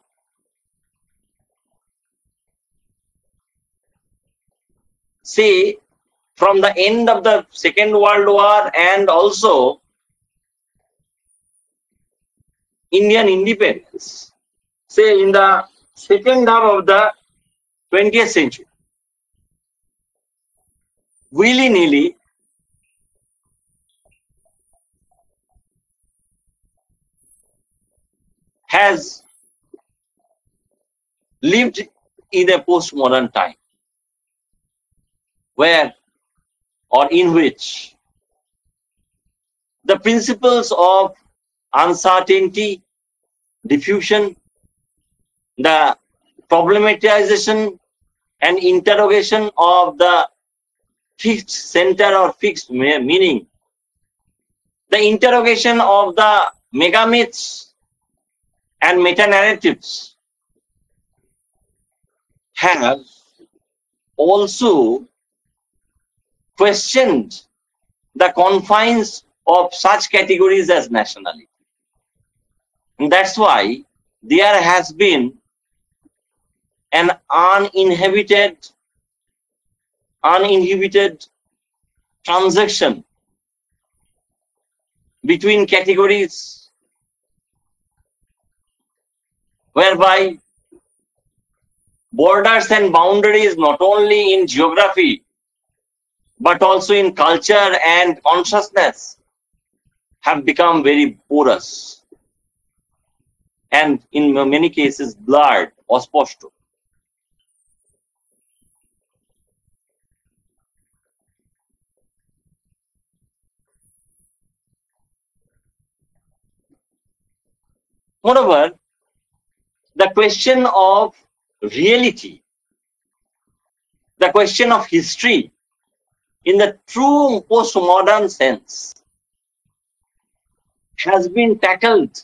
say from the end of the Second World War and also Indian independence, say in the second half of the 20th century, willy-nilly has lived in a postmodern time where or in which the principles of uncertainty, diffusion, the problematization and interrogation of the fixed center or fixed meaning, the interrogation of the megamyths and meta-narratives have also questioned the confines of such categories as nationality. And that's why there has been an uninhibited transaction between categories, whereby borders and boundaries, not only in geography, but also in culture and consciousness, have become very porous and in many cases blurred or sposto. Moreover, the question of reality, the question of history in the true postmodern sense has been tackled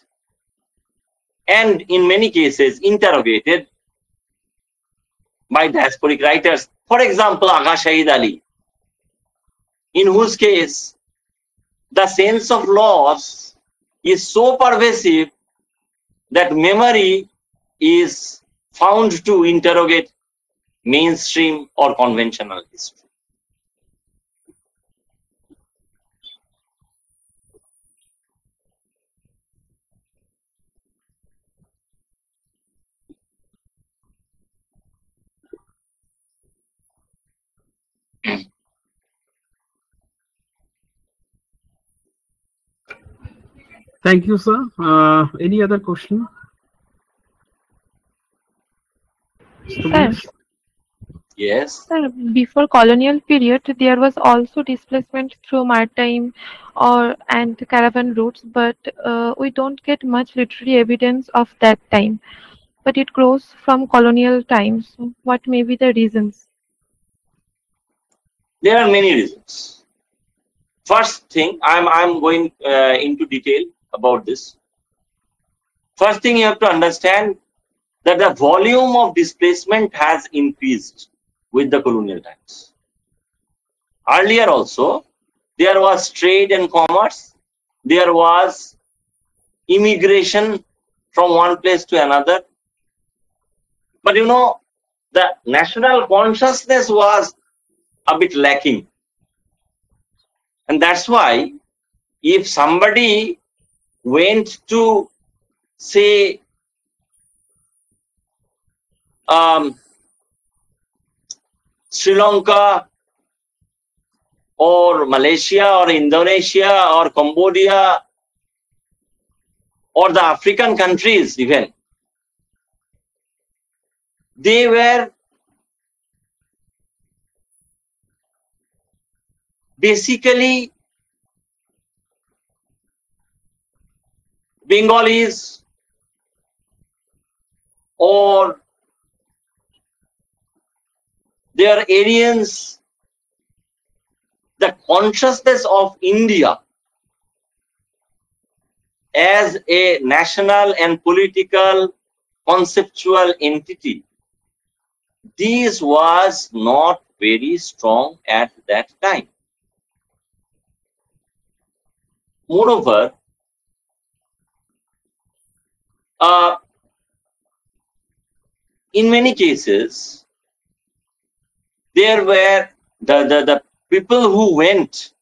and in many cases interrogated by diasporic writers. For example, Agha Shahid Ali, in whose case the sense of loss is so pervasive that memory is found to interrogate mainstream or conventional history. Thank you, sir. Any other question? So Sir, please. Yes, sir, before colonial period, there was also displacement through maritime or and caravan routes, but we don't get much literary evidence of that time. But it grows from colonial times. What may be the reasons? there are many reasons. First thing, I'm going into detail about this. First thing you have to understand that the volume of displacement has increased with the colonial times. Earlier also, there was trade and commerce, there was immigration from one place to another. But you know, the national consciousness was a bit lacking. And that's why if somebody went to, say, Sri Lanka or Malaysia or Indonesia or Cambodia or the African countries even, they were basically Bengalis or they are Aryans. The consciousness of India as a national and political conceptual entity, this was not very strong at that time. Moreover, in many cases, there were the people who went,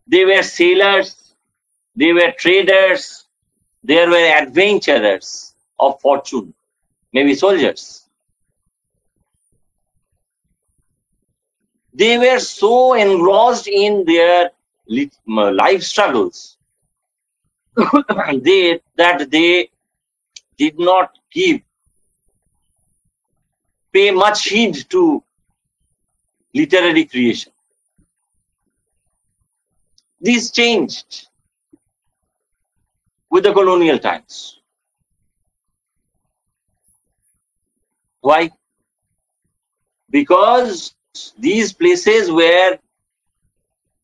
they were sailors, they were traders, they were adventurers of fortune, maybe soldiers. They were so engrossed in their life struggles that they did not pay much heed to literary creation. This changed with the colonial times. Why? Because these places were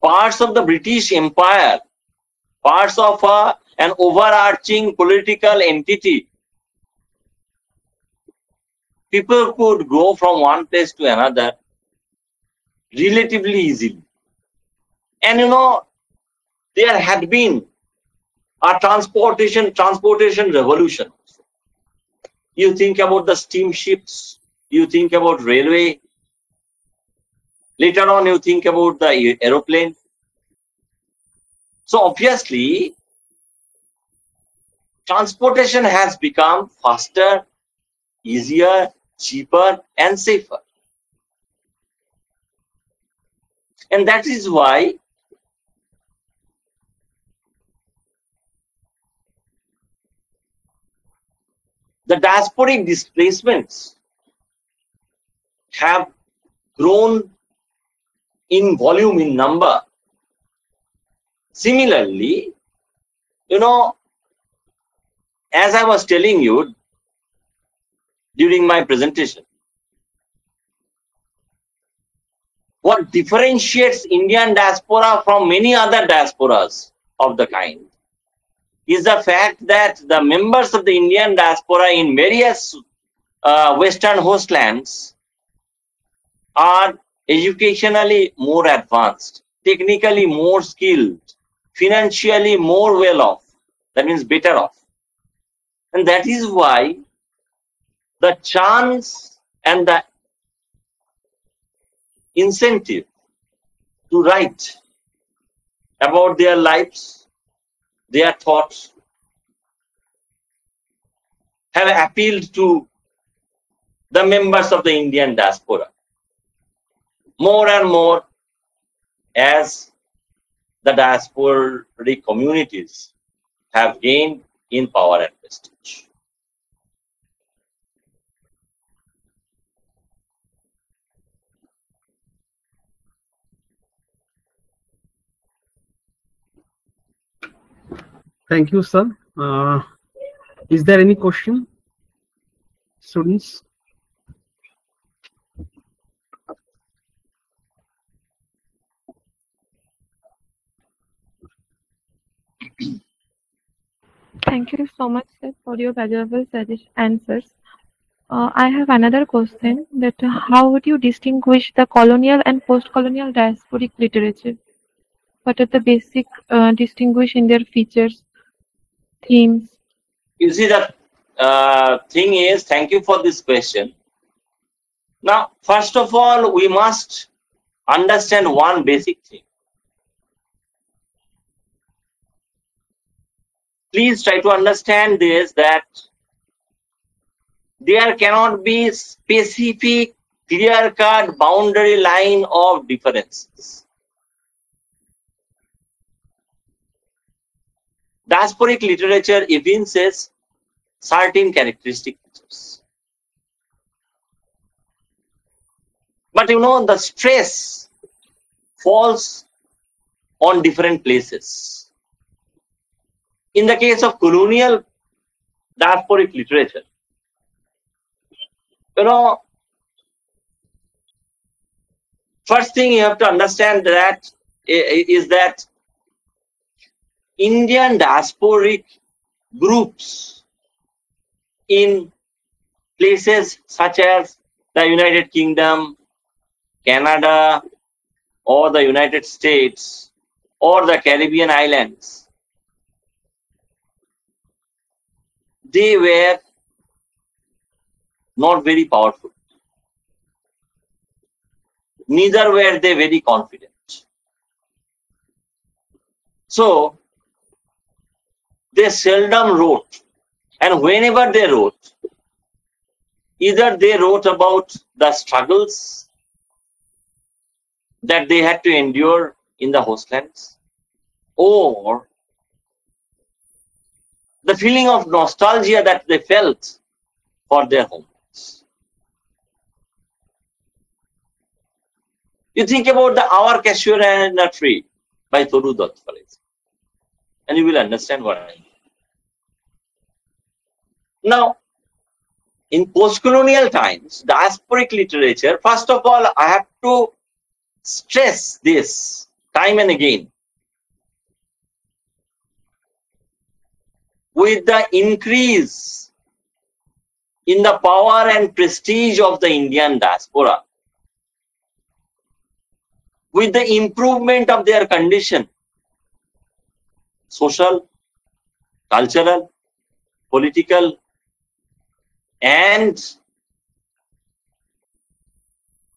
parts of the British Empire, parts of an overarching political entity. People could go from one place to another relatively easily. And you know, there had been a transportation revolution. You think about the steamships, you think about railway, later on you think about the aeroplane. So obviously, transportation has become faster, easier, cheaper, and safer. And that is why the diasporic displacements have grown in volume, in number. Similarly, as I was telling you during my presentation, what differentiates Indian diaspora from many other diasporas of the kind is the fact that the members of the Indian diaspora in various Western hostlands are educationally more advanced, technically more skilled, financially more well off, that means better off. And that is why the chance and the incentive to write about their lives, their thoughts, have appealed to the members of the Indian diaspora more and more as the diasporic communities have gained in power and prestige. Thank you, sir. Is there any question, students? Thank you so much, sir, for your valuable answers. I have another question that how would you distinguish the colonial and post-colonial diasporic literature? What are the basic distinguish in their features, themes? You see, the thing is, thank you for this question. Now, first of all, we must understand one basic thing. Please try to understand this, that there cannot be specific clear-cut boundary line of differences. Diasporic literature evinces certain characteristic features. But the stress falls on different places. In the case of colonial diasporic literature, first thing you have to understand that is that Indian diasporic groups in places such as the United Kingdom, Canada, or the United States, or the Caribbean islands, they were not very powerful. Neither were they very confident. So, they seldom wrote. And whenever they wrote, either they wrote about the struggles that they had to endure in the hostlands, or the feeling of nostalgia that they felt for their homelands. You think about the Our Cashew and a Tree by Toru Dutt, and you will understand what I mean. Now, in post-colonial times, diasporic literature, first of all, I have to stress this time and again. With the increase in the power and prestige of the Indian diaspora, with the improvement of their condition, social, cultural, political, and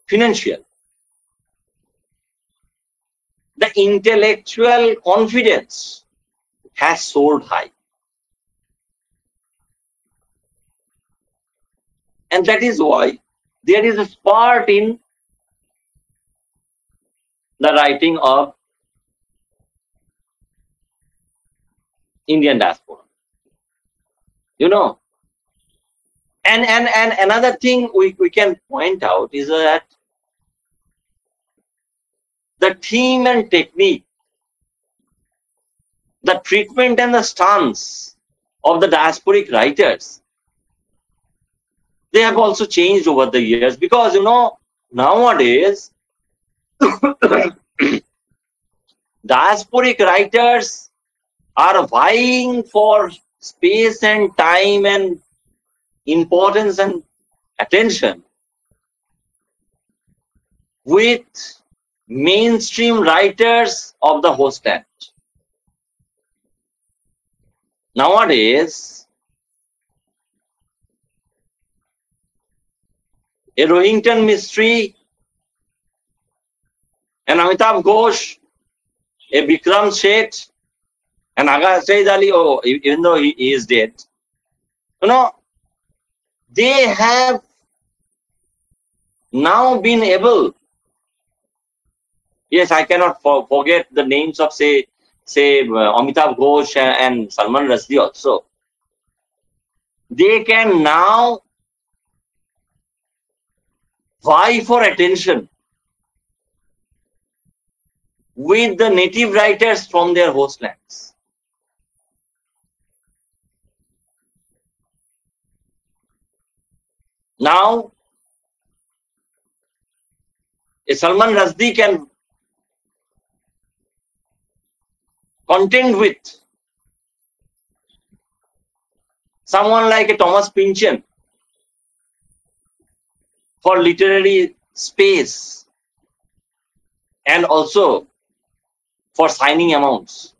financial, the intellectual confidence has soared high. And that is why there is a spark in the writing of Indian diaspora. You know, and another thing we can point out is that the theme and technique, the treatment and the stance of the diasporic writers, they have also changed over the years, because nowadays diasporic writers are vying for space and time and importance and attention with mainstream writers of the hostland. Nowadays, a Rohington mystery, an Amitabh Ghosh, a Bikram Sheth, and Aga Said Ali, even though he is dead, they have now been able. Yes, I cannot forget the names of say Amitabh Ghosh and Salman Rushdie also. They can now vie for attention with the native writers from their hostlands. Now, a Salman Rushdie can contend with someone like a Thomas Pynchon for literary space and also for signing amounts.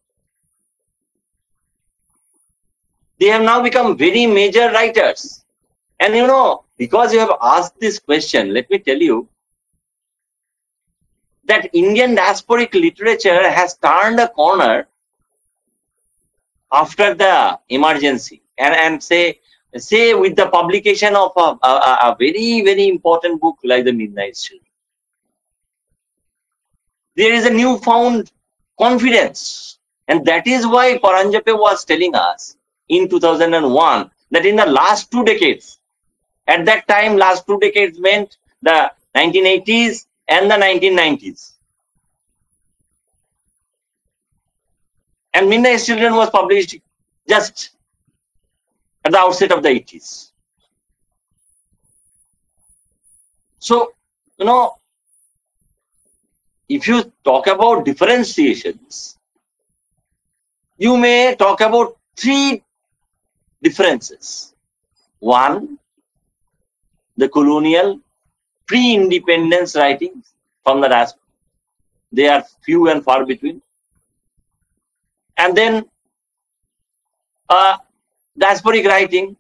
They have now become very major writers. And because you have asked this question, let me tell you that Indian diasporic literature has turned a corner after the emergency, and say with the publication of a very, very important book like The Midnight Children. There is a newfound confidence, and that is why Paranjape was telling us in 2001 that in the last 2 decades, at that time last 2 decades meant the 1980s and the 1990s, and Midnight Children was published just at the outset of the 80s. So, if you talk about differentiations, you may talk about 3 differences. One, the colonial pre-independence writings from the diaspora. They are few and far between. And then diasporic writing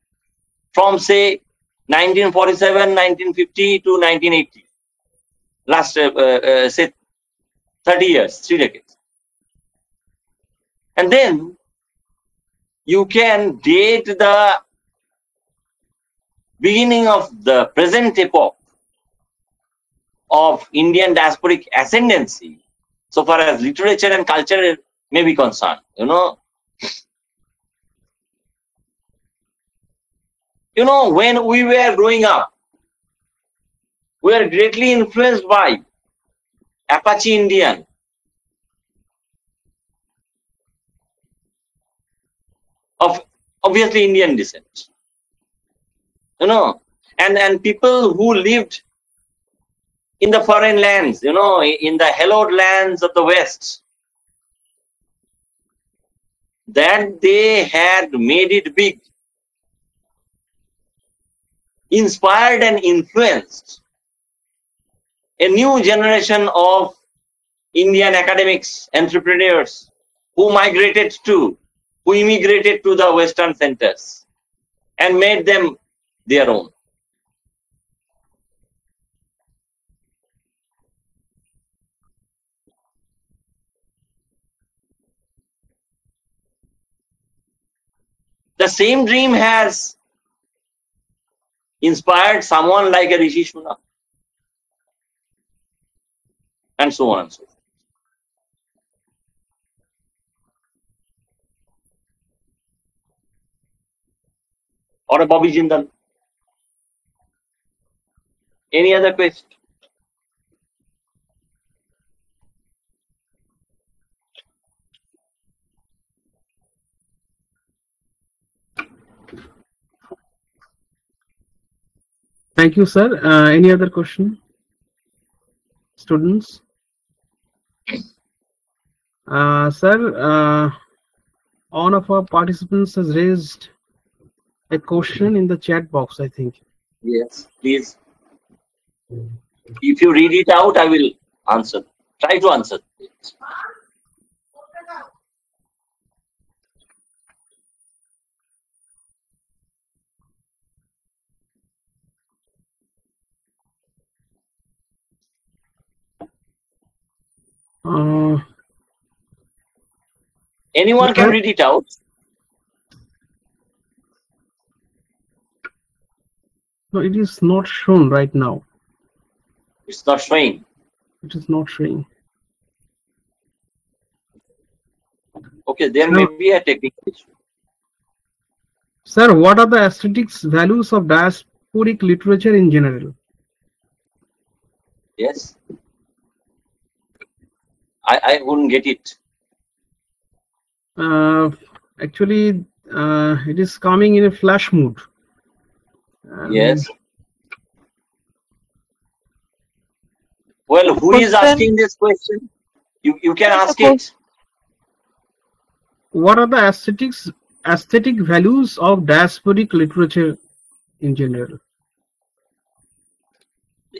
from say 1947, 1950 to 1980. Last say 30 years, 3 decades. And then you can date the beginning of the present epoch of Indian diasporic ascendancy, so far as literature and culture may be concerned. When we were growing up, we were greatly influenced by Apache Indian, of obviously Indian descent. And people who lived in the foreign lands, in the hallowed lands of the West, that they had made it big, inspired and influenced a new generation of Indian academics, entrepreneurs who immigrated to the Western centers and made them their own. The same dream has inspired someone like a Rishi Sunak, and so on and so forth. Or a Bobby Jindal. Any other question? Thank you, sir. Any other question, students? Sir, one of our participants has raised a question in the chat box, I think. Yes, please. If you read it out, I will answer. Try to answer. Uh, Anyone can read it out. no, it is not shown right now. It's not showing. It is not showing. Okay, there No. may be a technical issue. Sir, what are the aesthetics values of diasporic literature in general? Yes. I wouldn't get it. Actually, it is coming in a flash mood. Yes. Well, who is Question. asking this question? You can It's a ask it. What are the aesthetic values of diasporic literature in general?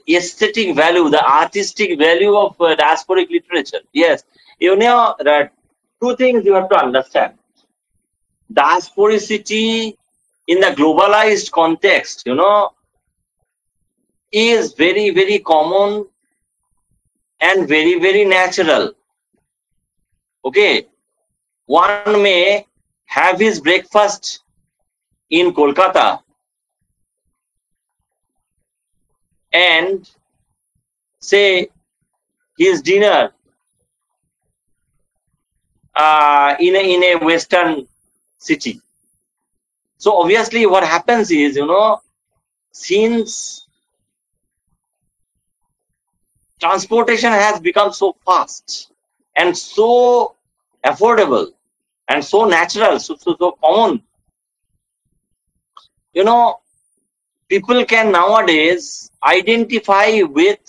The aesthetic value, the artistic value of diasporic literature. Yes. You know, there are two things you have to understand. Diasporicity in the globalized context, you know, is very, very common and very, very natural. Okay. One may have his breakfast in Kolkata and say his dinner in a western city. So obviously what happens is, you know, since transportation has become so fast and so affordable and so natural, so common, you know, people can nowadays identify with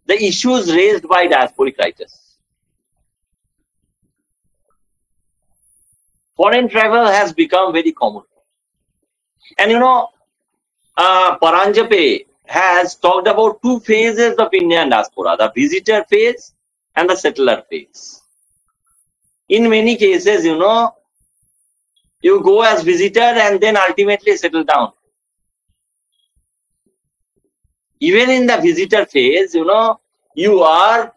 the issues raised by diasporic writers. Foreign travel has become very common. And you know, Paranjape has talked about two phases of Indian diaspora, the visitor phase and the settler phase. In many cases, you know, you go as visitor and then ultimately settle down. Even in the visitor phase, you know, you are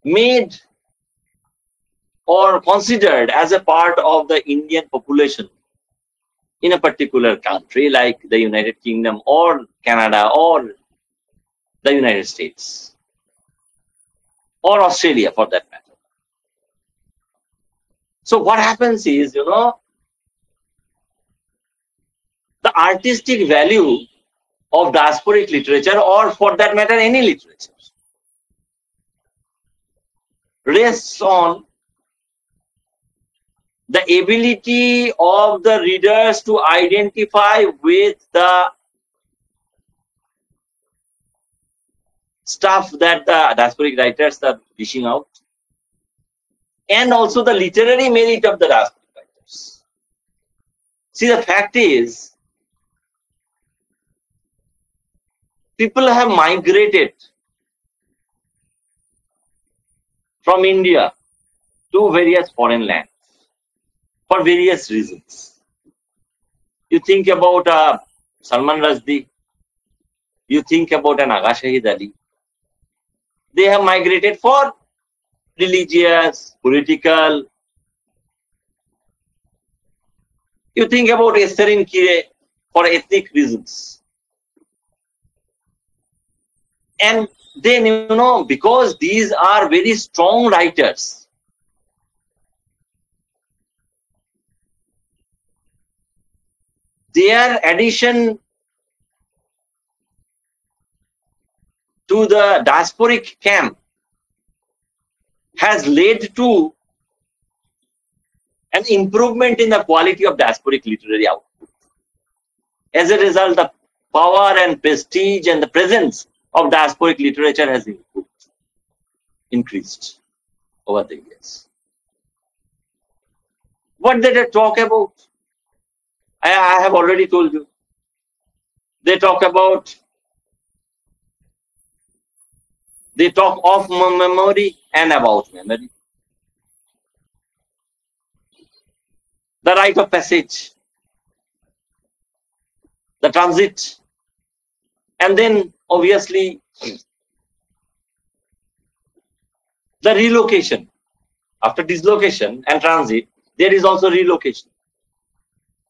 made or considered as a part of the Indian population in a particular country like the United Kingdom or Canada or the United States or Australia for that matter. So what happens is, you know, the artistic value of diasporic literature, or for that matter any literature, rests on the ability of the readers to identify with the stuff that the diasporic writers are dishing out, and also the literary merit of the diasporic writers. See, the fact is, people have migrated from India to various foreign lands for various reasons. You think about Salman Rushdie, you think about an Agha Shahid Ali. They have migrated for religious, political. You think about Esther in Kire for ethnic reasons. And then, because these are very strong writers, their addition to the diasporic camp has led to an improvement in the quality of diasporic literary output. As a result, the power and prestige and the presence of diasporic literature has increased over the years. What did they talk about? I have already told you. They talk of memory and about memory. The rite of passage, the transit, and then obviously the relocation. After dislocation and transit, there is also relocation.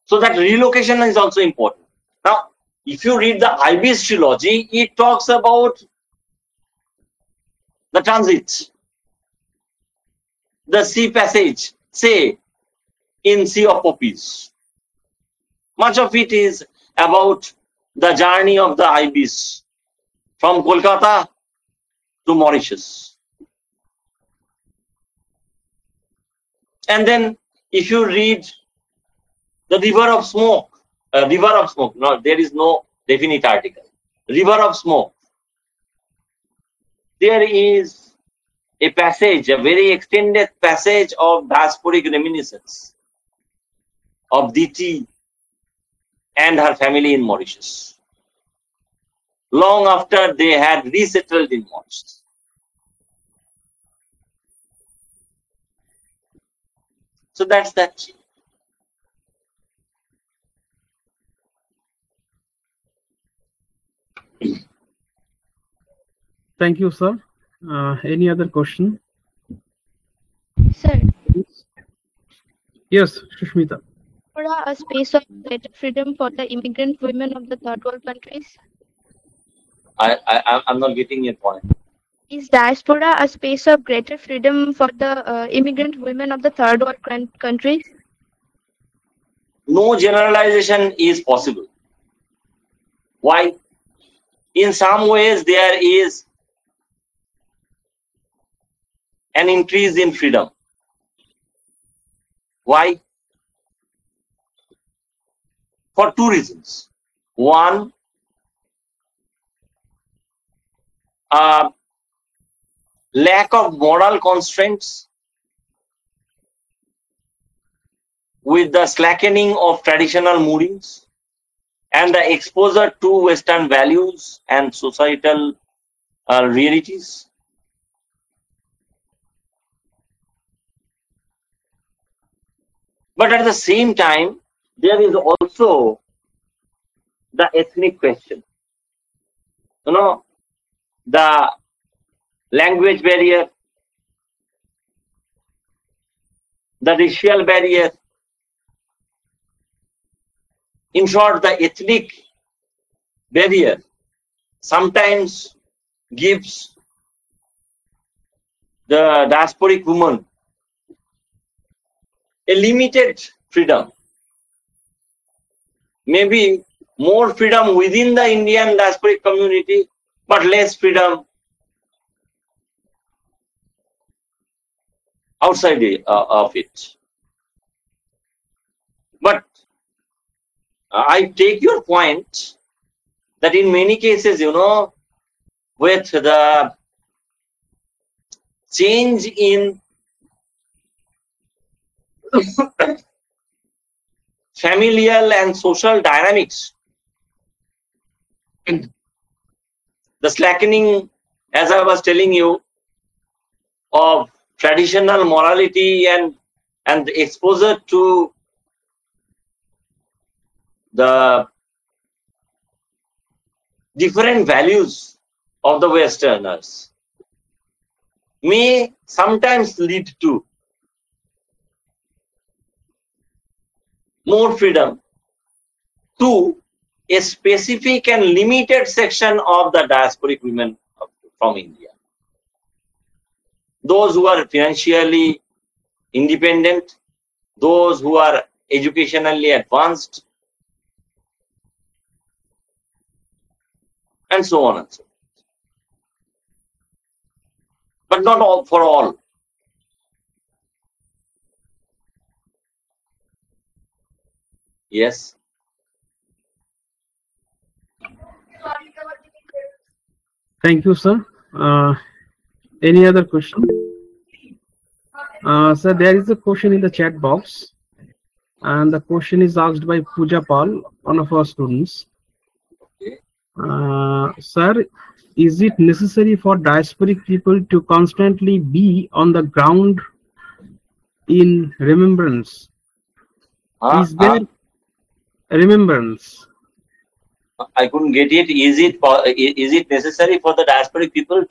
So that relocation is also important. Now, if you read the Ibis trilogy, it talks about the transit, the sea passage, say in Sea of Poppies. Much of it is about the journey of the Ibis from Kolkata to Mauritius. And then if you read the River of Smoke, no, there is no definite article. River of Smoke. There is a passage, a very extended passage of diasporic reminiscence of Diti and her family in Mauritius, long after they had resettled in Mauritius. So that's that. Thank you, sir. Any other question? Sir, Yes, Shushmita. Diaspora a space of greater freedom for the immigrant women of the third world countries? I'm not getting your point. Is diaspora a space of greater freedom for the immigrant women of the third world countries? No generalization is possible. Why? In some ways, there is an increase in freedom. Why? For two reasons. One, lack of moral constraints with the slackening of traditional moorings and the exposure to Western values and societal realities. But at the same time, there is also the ethnic question. The language barrier, the racial barrier, in short, the ethnic barrier sometimes gives the diasporic woman a limited freedom, maybe more freedom within the Indian diasporic community, but less freedom outside of it. But I take your point that in many cases, with the change in familial and social dynamics, the slackening, as I was telling you, of traditional morality and the exposure to the different values of the Westerners may sometimes lead to more freedom to a specific and limited section of the diasporic women from India. Those who are financially independent, those who are educationally advanced, and so on and so on. But not all for all. Yes. Thank you, sir. Any other question? Sir, there is a question in the chat box, and the question is asked by Pooja Pal, one of our students. Okay. Sir, is it necessary for diasporic people to constantly be on the ground in remembrance? Is there remembrance? I couldn't get it. Is it necessary for the diasporic people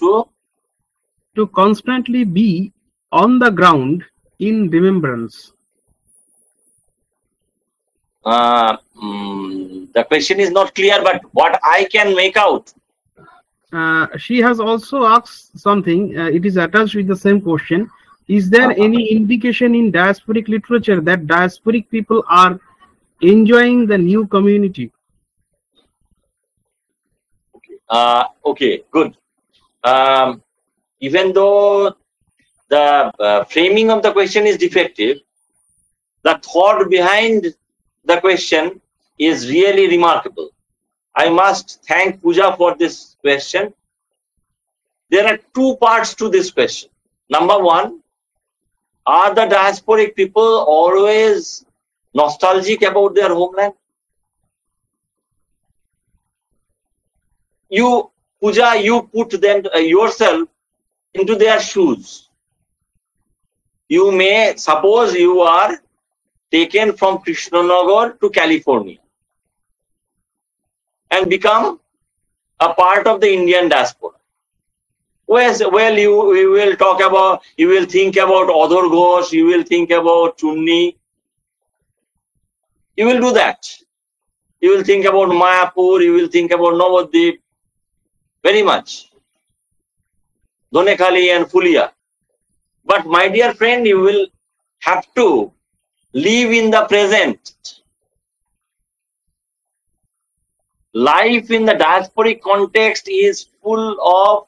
to constantly be on the ground in remembrance? The question is not clear, but what I can make out. She has also asked something. It is attached with the same question. Is there any indication in diasporic literature that diasporic people are enjoying the new community? Okay, good. Even though the framing of the question is defective, the thought behind the question is really remarkable. I must thank Pooja for this question. There are two parts to this question. Number one, are the diasporic people always nostalgic about their homeland? You, Pooja, you put them yourself into their shoes. You may suppose you are taken from Krishnanagar to California and become a part of the Indian diaspora. Well, you will talk about, you will think about Adhar Ghosh, you will think about Chunni. You will do that. You will think about Mayapur, you will think about Navadvip, very much. Donekhali and Fulia. But my dear friend, you will have to live in the present. Life in the diasporic context is full of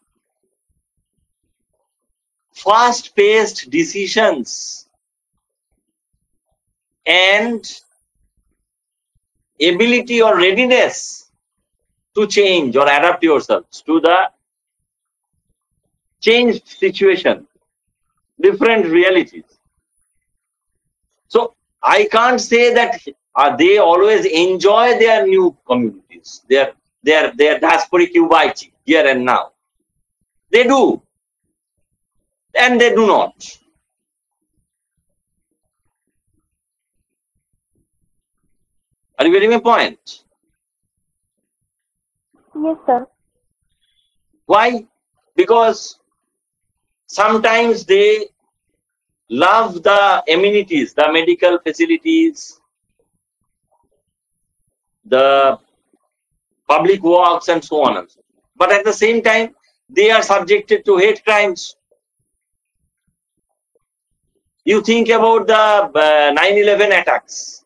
fast-paced decisions and ability or readiness to change or adapt yourselves to the changed situation, different realities. So I can't say that they always enjoy their new communities, their diasporic ubiquity here and now. They do, and they do not. Are you getting my point? Yes, sir. Why? Because sometimes they love the amenities, the medical facilities, the public works, and so on and so on. But at the same time, they are subjected to hate crimes. You think about the 9/11 attacks.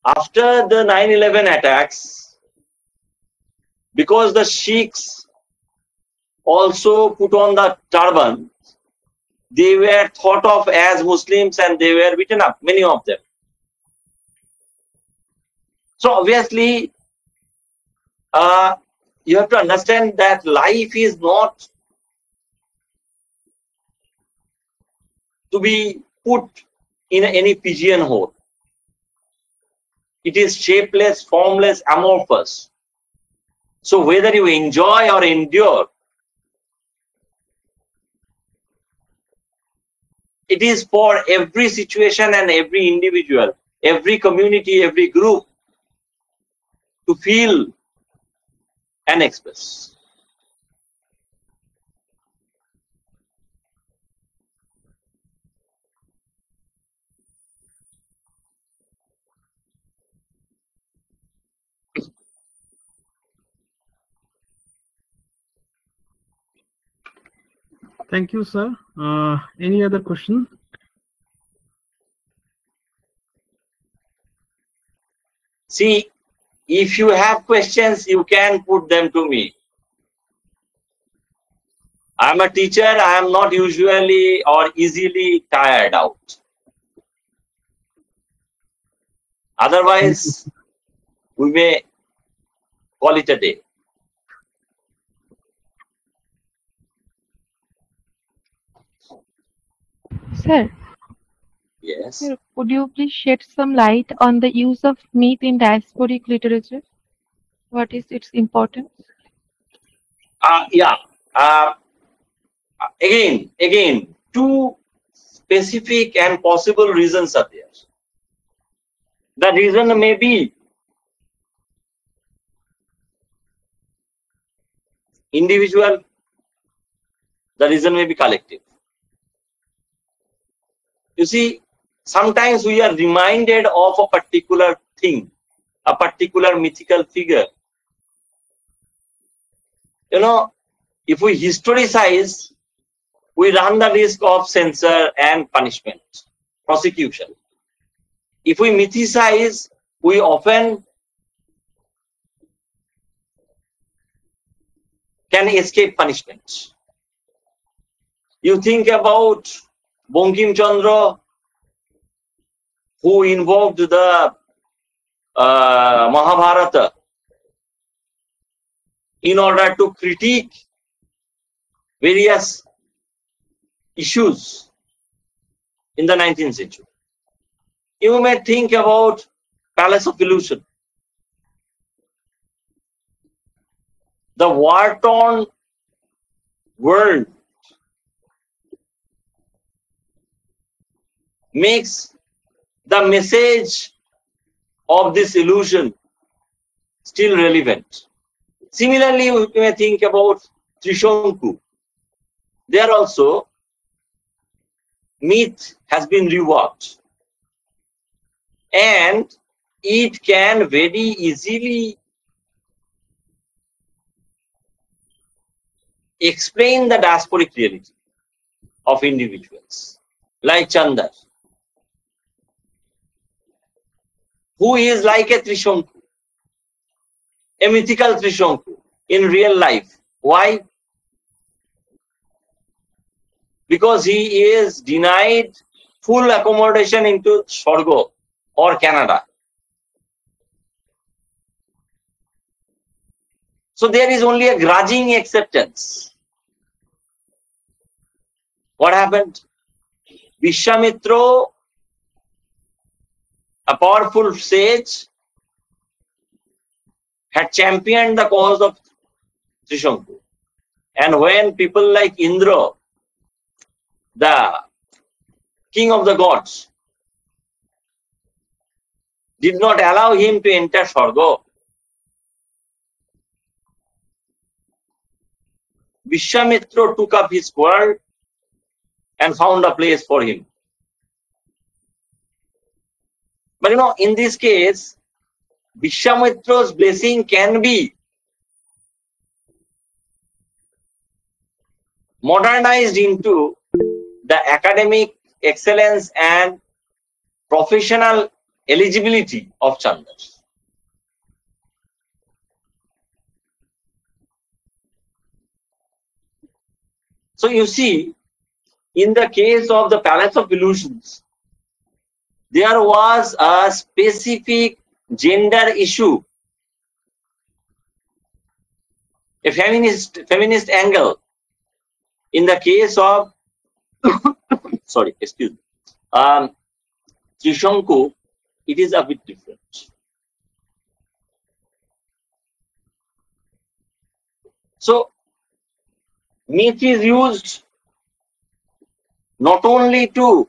After the 9/11 attacks, because the Sikhs also put on the turban, they were thought of as Muslims and they were beaten up, many of them. So obviously, you have to understand that life is not to be put in any pigeonhole. It is shapeless, formless, amorphous. So whether you enjoy or endure, it is for every situation and every individual, every community, every group to feel and express. Thank you, sir. Any other question? See, if you have questions, you can put them to me. I'm a teacher. I am not usually or easily tired out. Thank you. Otherwise, we may call it a day. Sir, Yes. sir, could you please shed some light on the use of myth in diasporic literature? What is its importance? Yeah. Uh, again, two specific and possible reasons are there. The reason may be individual, the reason may be collective. You see, sometimes we are reminded of a particular thing, a particular mythical figure. You know, if we historicize, we run the risk of censure and punishment, prosecution. If we mythicize, we often can escape punishment. You think about Bankim Chandra, who invoked the Mahabharata in order to critique various issues in the 19th century. You may think about Palace of Illusion. The war-torn world makes the message of this illusion still relevant. Similarly, we may think about Trishonku. There also, myth has been reworked, and it can very easily explain the diasporic reality of individuals, like Chandar, who is like a Trishonku, a mythical Trishonku in real life. Why? Because he is denied full accommodation into Swargo or Canada. So there is only a grudging acceptance. What happened? Vishwamitra, a powerful sage, had championed the cause of Trishonku. And when people like Indra, the king of the gods, did not allow him to enter Swargo, Vishwamitra took up his sword and found a place for him. But in this case, Vishwamitra's blessing can be modernized into the academic excellence and professional eligibility of Chandar. So you see, in the case of the Palace of Illusions, there was a specific gender issue, a feminist angle. In the case of sorry, excuse me, Trishonku, it is a bit different. So myth is used not only to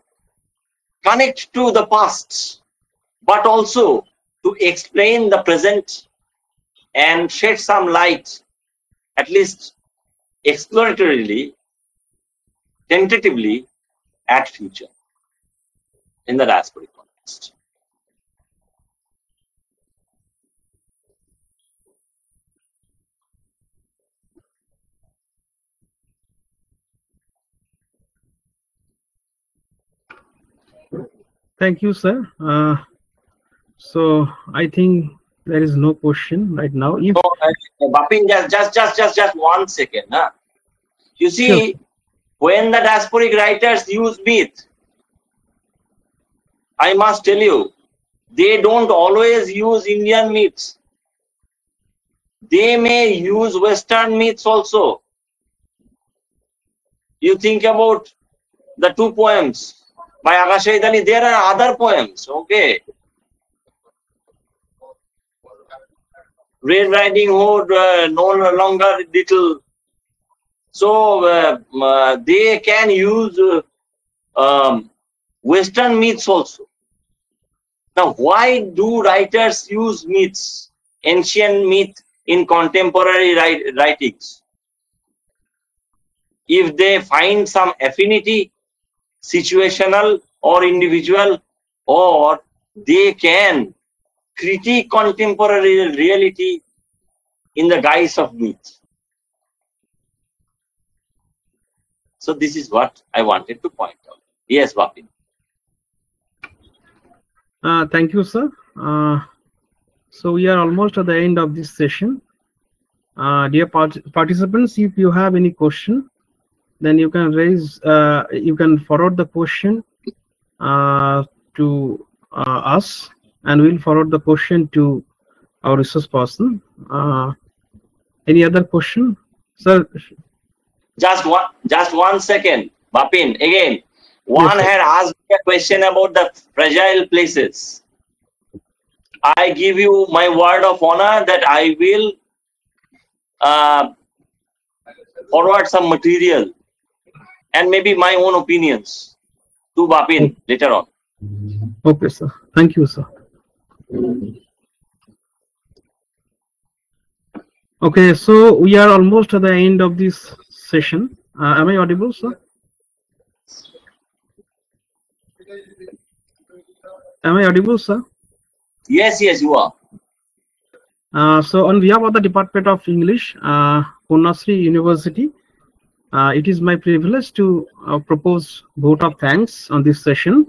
connect to the past, but also to explain the present and shed some light, at least exploratorily, tentatively, at future in the diasporic context. Thank you, sir. So I think there is no question right now. If No, Bapin, just 1 second. Huh? You sure, see, when the diasporic writers use myth, I must tell you, they don't always use Indian myths. They may use Western myths also. You think about the two poems by Akasha Idani, there are other poems, okay? Red Riding Hood, no longer little. So they can use Western myths also. Now, why do writers use myths, ancient myth in contemporary writings? If they find some affinity, situational or individual, or they can critique contemporary reality in the guise of myth. So this is what I wanted to point out. Yes, Bapin. thank you, sir. So we are almost at the end of this session. Dear participants, if you have any question, then you can raise, you can forward the question to us, and we'll forward the question to our resource person. Any other question, sir? Just 1 second, Bapin. Again, Yes, one sir. had asked me a question about the fragile places. I give you my word of honor that I will forward some material and maybe my own opinions to Bapin later on. Okay, sir. Thank you, sir. Okay, so we are almost at the end of this session. Am I audible, sir? Am I audible, sir? Yes, you are. So on behalf of the Department of English, Purnasri University, it is my privilege to propose vote of thanks on this session.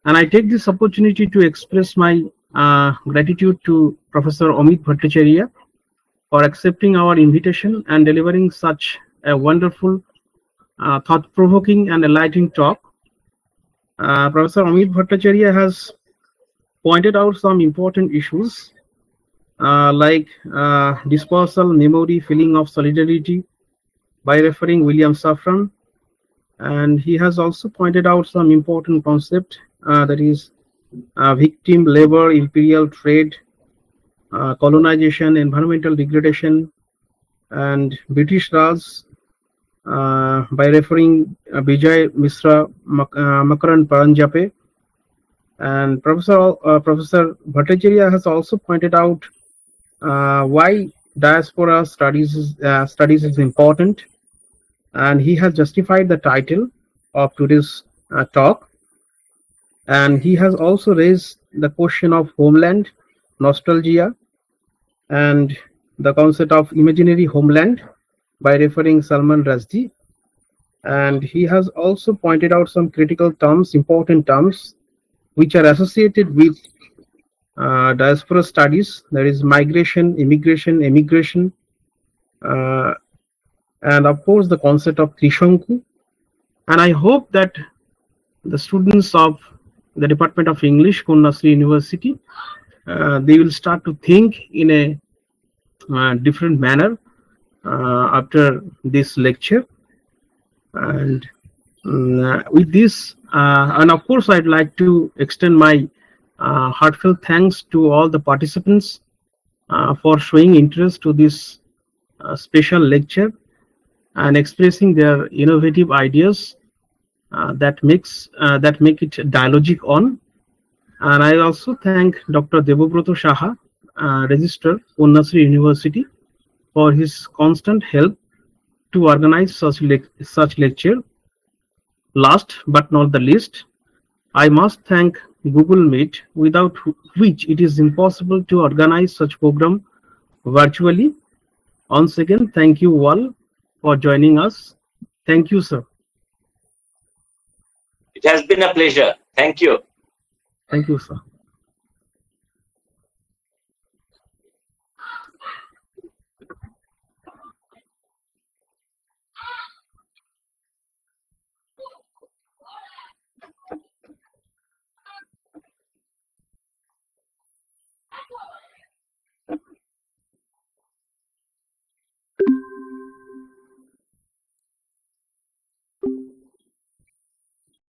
And I take this opportunity to express my gratitude to Professor Amit Bhattacharya for accepting our invitation and delivering such a wonderful, thought-provoking and enlightening talk. Professor Amit Bhattacharya has pointed out some important issues like dispersal, memory, feeling of solidarity by referring William Safran, and he has also pointed out some important concept that is victim labor, imperial trade, colonization, environmental degradation, and British Raj by referring Vijay Misra, Makaran Paranjape. And Professor Bhattacharya has also pointed out why diaspora studies is important, and he has justified the title of today's talk. And he has also raised the question of homeland nostalgia and the concept of imaginary homeland by referring Salman Rushdie. And he has also pointed out some critical terms, important terms, which are associated with diaspora studies, that is migration, immigration, emigration, and of course the concept of Trishanku. And I hope that the students of the Department of English, Purnasri University, they will start to think in a different manner after this lecture. And with this, and of course, I'd like to extend my heartfelt thanks to all the participants for showing interest to this special lecture and expressing their innovative ideas that make it dialogic on. And I also thank Dr. Devobroto Saha, Registrar, Purnasri University, for his constant help to organize such lecture. Last but not the least, I must thank Google Meet, without which it is impossible to organize such program virtually. Once again, thank you all for joining us. Thank you, sir. It has been a pleasure. Thank you. Thank you, sir.